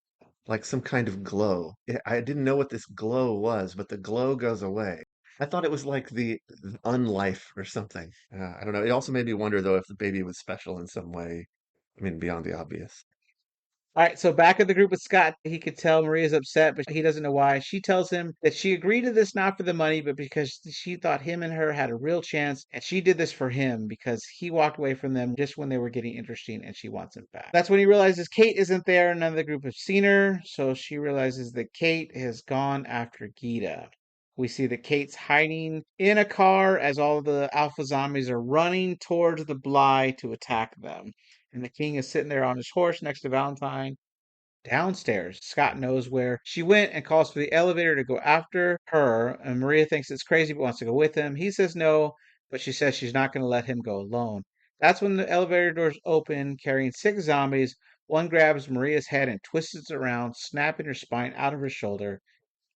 like some kind of glow. I didn't know what this glow was, but the glow goes away. I thought it was like the unlife or something. I don't know. It also made me wonder though if the baby was special in some way. I mean, beyond the obvious. All right, so back at the group with Scott, he could tell Maria's upset, but he doesn't know why. She tells him that she agreed to this not for the money, but because she thought him and her had a real chance, and she did this for him because he walked away from them just when they were getting interesting, and she wants him back. That's when he realizes Kate isn't there, and none of the group have seen her, so she realizes that Kate has gone after Gita. We see that Kate's hiding in a car as all the alpha zombies are running towards the Bly to attack them. And the king is sitting there on his horse next to Valentine. Downstairs, Scott knows where she went and calls for the elevator to go after her. And Maria thinks it's crazy but wants to go with him. He says no, but she says she's not going to let him go alone. That's when the elevator doors open, carrying six zombies. One grabs Maria's head and twists it around, snapping her spine out of her shoulder,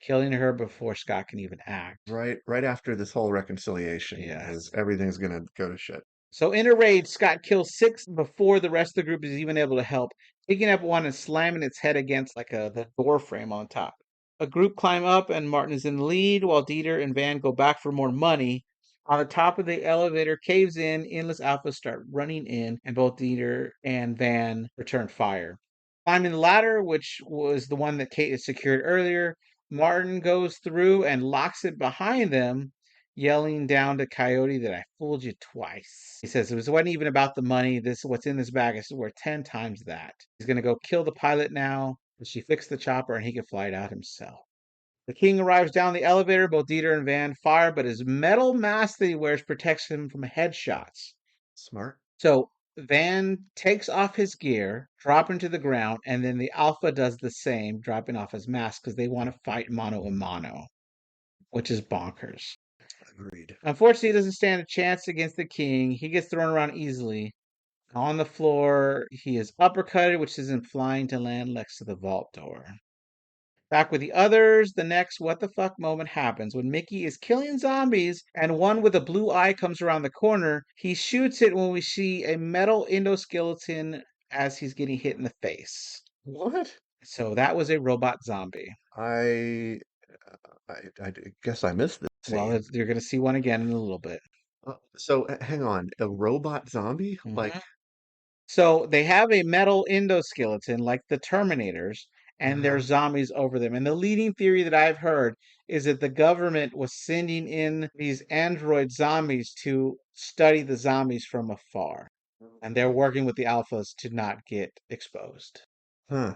killing her before Scott can even act. Right after this whole reconciliation, is Yes. everything's gonna go to shit. So in a rage, Scott kills six before the rest of the group is even able to help, picking up one and slamming its head against the door frame on top. A group climb up and Martin is in the lead while Dieter and Van go back for more money. On the top of the elevator caves in, endless alphas start running in, and both Dieter and Van return fire. Climbing the ladder, which was the one that Kate had secured earlier, Martin goes through and locks it behind them, yelling down to Coyote that I fooled you twice. He says it wasn't even about the money. This what's in this bag is worth 10 times that. He's gonna go kill the pilot now. But she fixed the chopper and he can fly it out himself. The king arrives down the elevator. Both Dieter and Van fire, but his metal mask that he wears protects him from headshots. Smart. So Van takes off his gear, dropping to the ground, and then the Alpha does the same, dropping off his mask because they want to fight mano a mano, which is bonkers. Agreed. Unfortunately, he doesn't stand a chance against the king. He gets thrown around easily. On the floor, he is uppercutted, which is him flying to land next to the vault door. Back with the others, the next what the fuck moment happens when Mickey is killing zombies and one with a blue eye comes around the corner. He shoots it when we see a metal endoskeleton as he's getting hit in the face. What? So that was a robot zombie. I, I guess I missed this Well, scene. you're going to see one again in a little bit. So hang on, a robot zombie? Like, Mhm. So they have a metal endoskeleton like the Terminators, and uh-huh. there's zombies over them. And the leading theory that I've heard is that the government was sending in these android zombies to study the zombies from afar. And they're working with the alphas to not get exposed. Huh,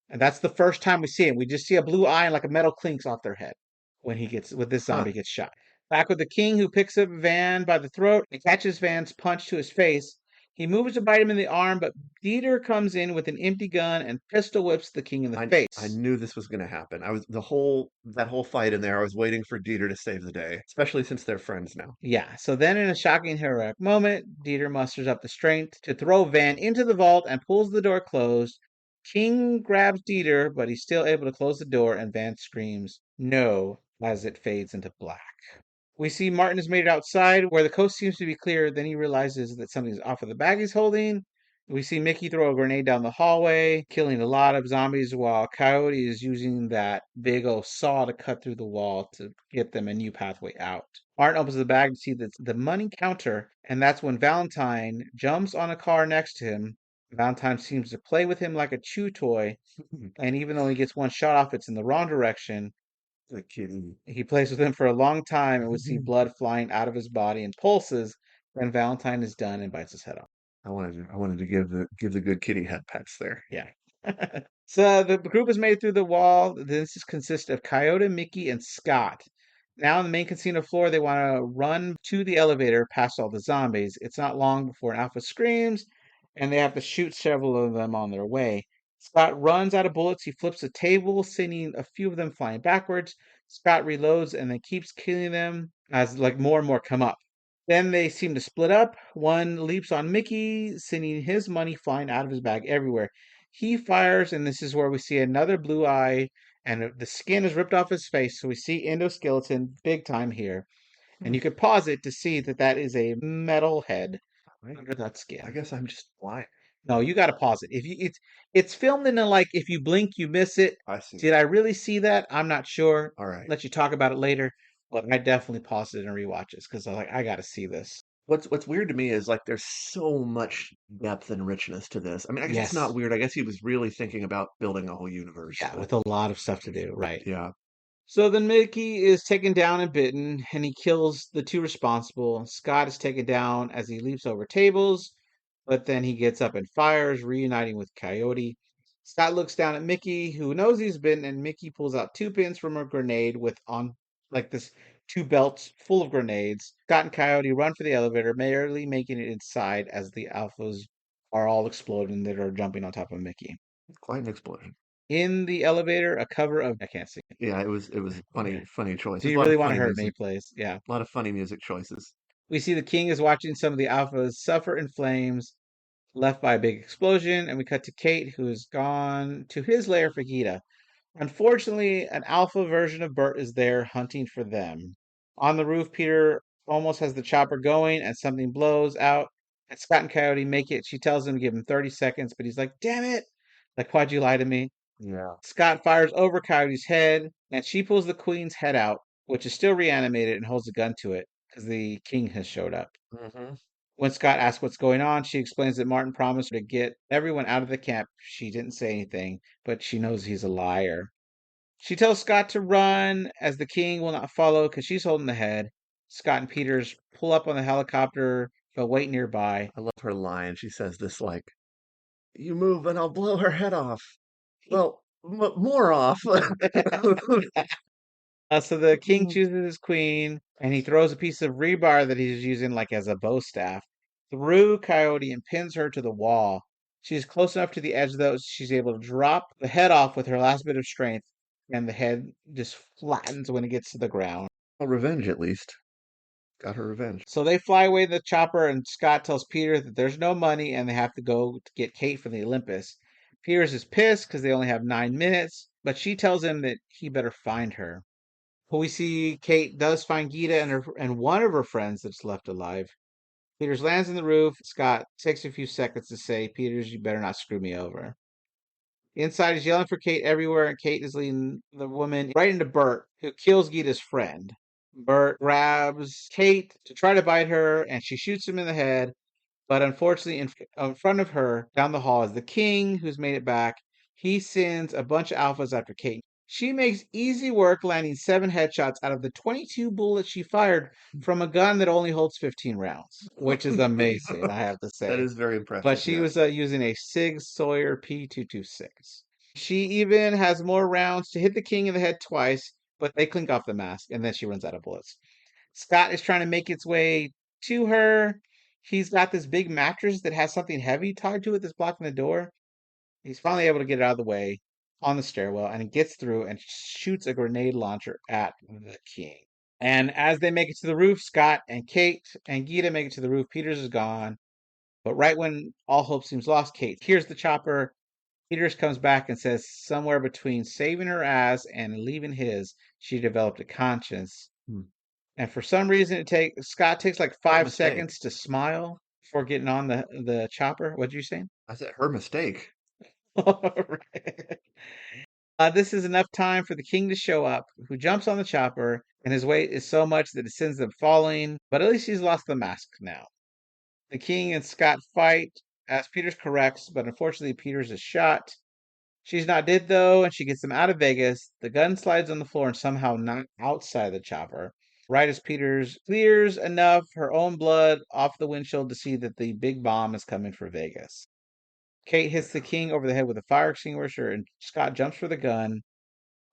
And that's the first time we see it. We just see a blue eye and like a metal clinks off their head when this huh. zombie gets shot. Back with the king who picks up Van by the throat and catches Van's punch to his face. He moves to bite him in the arm, but Dieter comes in with an empty gun and pistol whips the king in the I face. knew this was gonna happen. I was that whole fight in there, I was waiting for Dieter to save the day, especially since they're friends now. Yeah, so then in a shocking heroic moment, Dieter musters up the strength to throw Van into the vault and pulls the door closed. King grabs Dieter, but he's still able to close the door, and Van screams, "No," as it fades into black. We see Martin has made it outside where the coast seems to be clear. Then he realizes that something's off of the bag he's holding. We see Mickey throw a grenade down the hallway, killing a lot of zombies while Coyote is using that big old saw to cut through the wall to get them a new pathway out. Martin opens the bag to see the money counter, and that's when Valentine jumps on a car next to him. Valentine seems to play with him like a chew toy, and even though he gets one shot off, it's in the wrong direction. The kitty. He plays with him for a long time and we see blood flying out of his body and pulses. Then Valentine is done and bites his head off. I wanted to give the good kitty head pets there. Yeah. So the group has made it through the wall. This consists of Coyote, Mickey, and Scott. Now on the main casino floor, they want to run to the elevator past all the zombies. It's not long before an alpha screams, and they have to shoot several of them on their way. Scott runs out of bullets. He flips a table, sending a few of them flying backwards. Scott reloads and then keeps killing them as like more and more come up. Then they seem to split up. One leaps on Mickey, sending his money flying out of his bag everywhere. He fires, and this is where we see another blue eye, and the skin is ripped off his face. So we see endoskeleton big time here. And Hmm. you could pause it to see that that is a metal head I, under that I skin. guess I'm just blind. No, you got to pause it. If you it's filmed in a like if you blink you miss it. I see. Did I really see that? I'm not sure. All right. Let you talk about it later, but I definitely paused it and rewatch it because I got to see this. What's weird to me is like there's so much depth and richness to this. I mean, I guess it's not Yes. weird. I guess he was really thinking about building a whole universe, Yeah, but with a lot of stuff to do. Right. yeah, So then Mickey is taken down and bitten, and he kills the two responsible. Scott is taken down as he leaps over tables, but then he gets up and fires, reuniting with Coyote. Scott looks down at Mickey, who knows he's bitten, and Mickey pulls out two pins from a grenade with on like this two belts full of grenades. Scott and Coyote run for the elevator, barely making it inside as the alphas are all exploding that are jumping on top of Mickey. quite an explosion. In the elevator, a cover of I can't sing. Yeah, it was Okay. funny choice. Do There's you a lot really of want to funny hurt me, music, please? Yeah. a lot of funny music choices. We see the king is watching some of the alphas suffer in flames, left by a big explosion, and we cut to Kate, who has gone to his lair for Gita. Unfortunately, an alpha version of Bert is there hunting for them. On the roof, Peter almost has the chopper going, and something blows out. And Scott and Coyote make it. She tells him to give him 30 seconds, but he's like, damn it! Like, why'd you lie to me? Yeah. Scott fires over Coyote's head, and she pulls the queen's head out, which is still reanimated, and holds a gun to it because the king has showed up. Hmm. When Scott asks what's going on, she explains that Martin promised her to get everyone out of the camp. She didn't say anything, but she knows he's a liar. She tells Scott to run, as the king will not follow because she's holding the head. Scott and Peters pull up on the helicopter, but wait nearby. I love her line. She says this like, "You move and I'll blow her head off." Well, more off. So the king chooses his queen, and he throws a piece of rebar that he's using like as a bow staff through Coyote and pins her to the wall. She's close enough to the edge though, so she's able to drop the head off with her last bit of strength, and the head just flattens when it gets to the ground. Well, revenge at least. Got her revenge. So they fly away in the chopper, and Scott tells Peter that there's no money and they have to go to get Kate from the Olympus. Peters is pissed because they only have 9 minutes, but she tells him that he better find her. Well, we see Kate does find Gita and one of her friends that's left alive. Peters lands in the roof. Scott takes a few seconds to say, Peters, you better not screw me over. Inside is yelling for Kate everywhere, and Kate is leading the woman right into Bert, who kills Gita's friend. Bert grabs Kate to try to bite her, and she shoots him in the head. But unfortunately, in front of her down the hall is the king, who's made it back. He sends a bunch of alphas after Kate. She makes easy work, landing 7 headshots out of the 22 bullets she fired from a gun that only holds 15 rounds, which is amazing, I have to That say. is very But impressive, she was yes. using a Sig Sauer P226. She even has more rounds to hit the king in the head twice, but they clink off the mask, and then she runs out of bullets. Scott is trying to make its way to her. He's got this big mattress that has something heavy tied to it that's blocking the door. He's finally able to get it out of the way on the stairwell, and he gets through and shoots a grenade launcher at the king. And as they make it to the roof, Scott and Kate and Gita make it to the roof. Peters is gone. But right when all hope seems lost, Kate hears the chopper. Peters comes back and says somewhere between saving her ass and leaving his, she developed a conscience. Hmm. And for some reason, Scott takes like Her 5 seconds mistake. to smile before getting on the chopper. What'd you say? I said her mistake. Right. This is enough time for the king to show up, who jumps on the chopper, and his weight is so much that it sends them falling. But at least he's lost the mask now. The king and Scott fight as Peters corrects, but unfortunately, Peters is shot. She's not dead though, and she gets them out of Vegas. The gun slides on the floor and somehow not outside the chopper. Right as Peters clears enough her own blood off the windshield to see that the big bomb is coming for Vegas. Kate hits the king over the head with a fire extinguisher, and Scott jumps for the gun.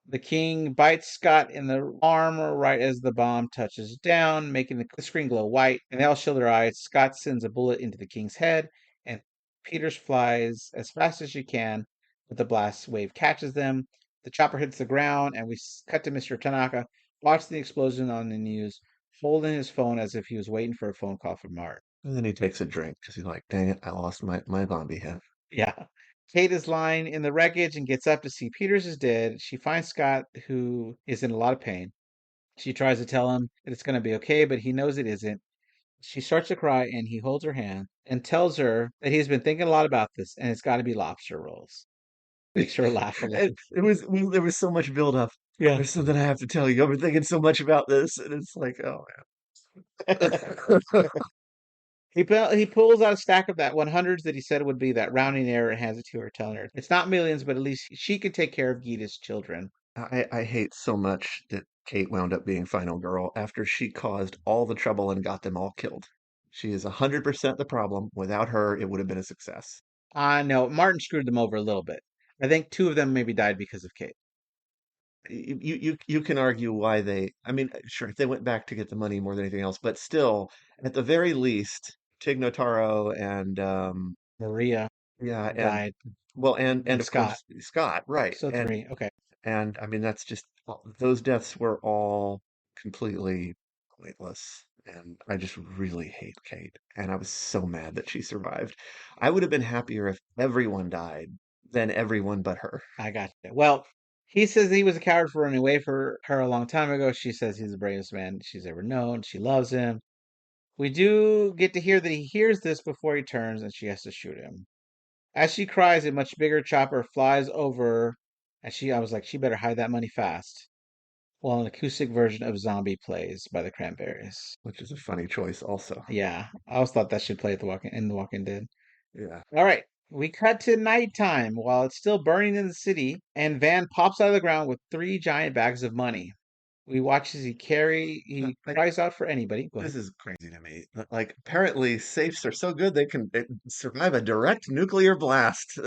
The king bites Scott in the arm right as the bomb touches down, making the screen glow white, and they all shield their eyes. Scott sends a bullet into the king's head, and Peters flies as fast as she can, but the blast wave catches them. The chopper hits the ground, and we cut to Mr. Tanaka watching the explosion on the news, holding his phone as if he was waiting for a phone call from Mark. And then he takes a drink because he's like, dang it, I lost my zombie head. Yeah. Kate is lying in the wreckage and gets up to see Peters is dead. She finds Scott, who is in a lot of pain. She tries to tell him that it's going to be okay, but he knows it isn't. She starts to cry, and he holds her hand and tells her that he's been thinking a lot about this, and it's got to be lobster rolls. Makes her laugh a little. There was so much build up. Yeah. There's something I have to tell you. I've been thinking so much about this, and it's like, oh man. He pulls out a stack of that 100s that he said would be that rounding error and hands it to her, telling her it's not millions, but at least she can take care of Gita's children. I hate so much that Kate wound up being final girl after she caused all the trouble and got them all killed. She is 100% the problem. Without her, it would have been a success. I know Martin screwed them over a little bit. I think two of them maybe died because of Kate. You can argue why they, I mean, sure, they went back to get the money more than anything else, but still, at the very least, Tig Notaro and Maria yeah, died, and and of Scott. course Scott, right. So three. Okay. And I mean that's just those deaths were all completely pointless. And I just really hate Kate. And I was so mad that she survived. I would have been happier if everyone died than everyone but her. I got you. Well, he says he was a coward for running away for her a long time ago. She says he's the bravest man she's ever known. She loves him. We do get to hear that he hears this before he turns and she has to shoot him. As she cries, a much bigger chopper flies over, and I was like, she better hide that money fast. While an acoustic version of Zombie plays by the Cranberries. Which is a funny choice also. Yeah, I always thought that should play at the Walking Dead. Yeah. All right, we cut to nighttime while it's still burning in the city, and Van pops out of the ground with three giant bags of money. We watch as he Like cries out for anybody. Go ahead. this is crazy to me. Like apparently safes are so good they can survive a direct nuclear blast.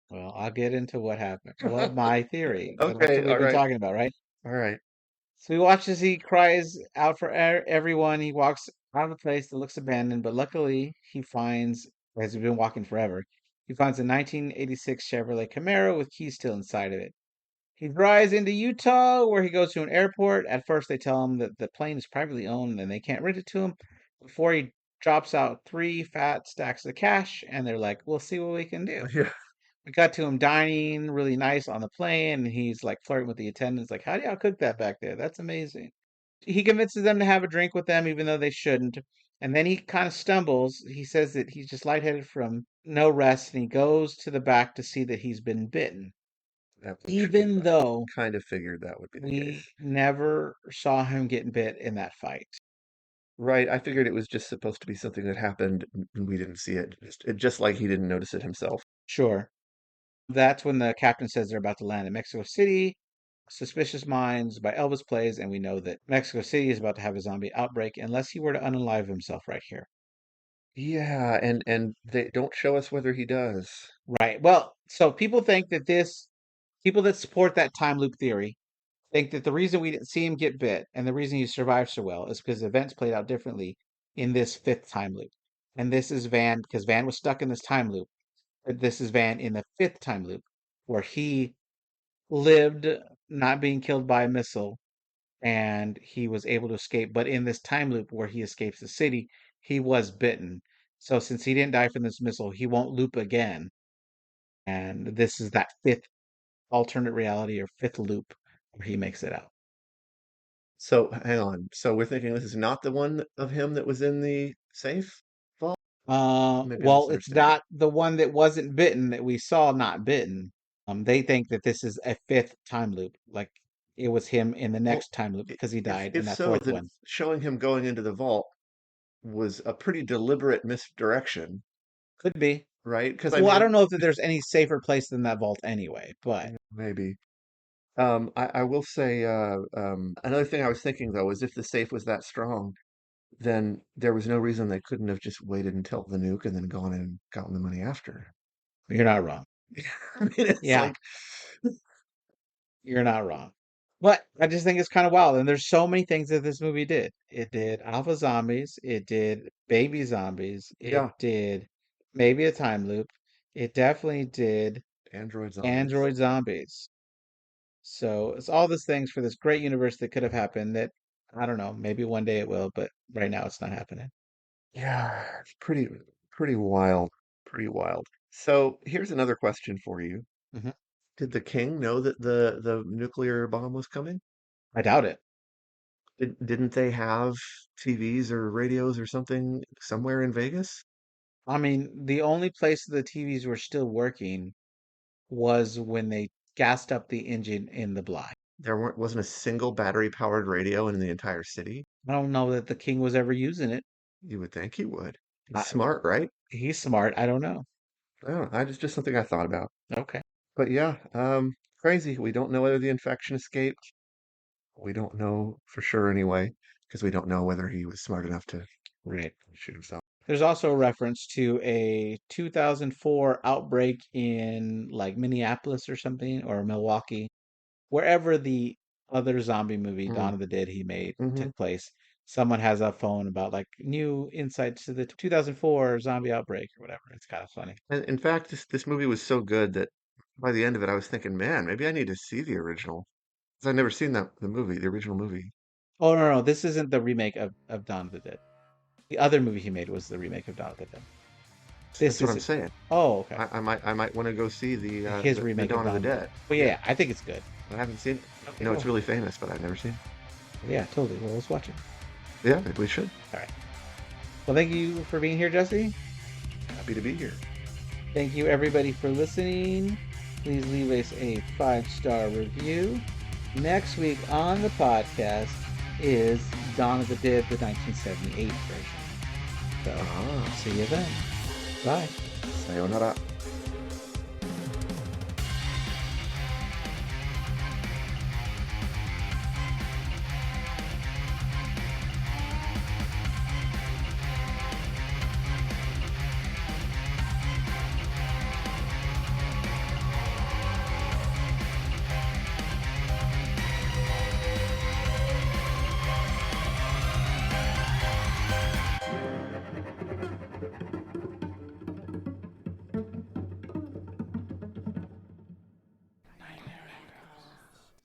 Well, I'll get into what happened. What my theory. That's Okay, what we've all been right. talking about, right? All right. So we watch as he cries out for everyone. He walks out of the place that looks abandoned, but luckily he finds, as he's been walking forever, he finds a 1986 Chevrolet Camaro with keys still inside of it. He drives into Utah, where he goes to an airport. At first, they tell him that the plane is privately owned and they can't rent it to him. Before he drops out three fat stacks of cash, and they're like, "We'll see what we can do." Yeah. We got to him dining really nice on the plane, and he's like flirting with the attendants, like, "How do y'all cook that back there? That's amazing." He convinces them to have a drink with them, even though they shouldn't. And then he kind of stumbles. He says that he's just lightheaded from no rest, and he goes to the back to see that he's been bitten, Which even though kind of figured that would be the case. we never saw him get bit in that fight. Right, I figured it was just supposed to be something that happened and we didn't see it. Just like he didn't notice it himself. Sure. That's when the captain says they're about to land in Mexico City. Suspicious Minds by Elvis plays, and we know that Mexico City is about to have a zombie outbreak unless he were to unalive himself right here. Yeah, and they don't show us whether he does. Right. Well, so people that support that time loop theory think that the reason we didn't see him get bit and the reason he survived so well is because events played out differently in this fifth time loop. And this is Van, because Van was stuck in this time loop. But this is Van in the fifth time loop, where he lived not being killed by a missile and he was able to escape. But in this time loop where he escapes the city, he was bitten. So since he didn't die from this missile, he won't loop again. And this is that fifth alternate reality or fifth loop where he makes it out. So hang on. So we're thinking this is not the one of him that was in the safe vault? Maybe I'm Well, it's misunderstanding. not the one that wasn't bitten that we saw not bitten. They think that this is a fifth time loop, like it was him in the Well, next time loop because he died in if that so, fourth then one. showing him going into the vault was a pretty deliberate misdirection, Could be. right? Because I Well, I mean, don't know if that there's any safer place than that vault anyway, but maybe. I will say another thing I was thinking though is if the safe was that strong, then there was no reason they couldn't have just waited until the nuke and then gone and gotten the money after. you're not wrong. I mean, it's Yeah, like, you're not wrong. But I just think it's kind of wild. And there's so many things that this movie did. It did alpha zombies, it did baby zombies, it yeah, did maybe a time loop, it definitely did android zombies. android zombies. So it's all these things for this great universe that could have happened that I don't know, maybe one day it will, but right now it's not happening. Yeah, it's pretty wild, pretty wild. So here's another question for you. Hmm. Did the king know that the nuclear bomb was coming? I doubt it. Didn't they have TVs or radios or something somewhere in Vegas? I mean, the only place the TVs were still working was when they gassed up the engine in the Bly. Wasn't a single battery powered radio in the entire city. I don't know that the king was ever using it. You would think he would. He's I, smart, right? he's smart. I don't know. I don't know. I just something I thought about. Okay. But yeah, crazy. We don't know whether the infection escaped. We don't know for sure anyway, because we don't know whether he was smart enough to Right. shoot himself. There's also a reference to a 2004 outbreak in like Minneapolis or something, or Milwaukee, wherever the other zombie movie, Dawn Mm, of the Dead, he made hmm took place. Someone has a phone about like new insights to the 2004 zombie outbreak or whatever. It's kind of funny. And in fact, this movie was so good that by the end of it, I was thinking, man, maybe I need to see the original. Because I'd never seen the movie, the original movie. Oh no, no, this isn't the remake of Dawn of the Dead. The other movie he made was the remake of Dawn of the Dead. This That's what is I'm saying. oh okay, I might want to go see his the remake of Dawn of Dawn the of the Dead. Dead. But yeah, Yeah, yeah, I think it's good. I haven't seen it. Okay, You know, it's cool. really famous, but I've never seen Yeah, totally. Well, let's watch it. it. Yeah, maybe we should. All right. Well, thank you for being here, Jesse. Happy to be here. Thank you, everybody, for listening. Please leave us a 5-star review. Next week on the podcast is Dawn of the Dead, the 1978 version. So, Ah, see you then. Bye. sayonara.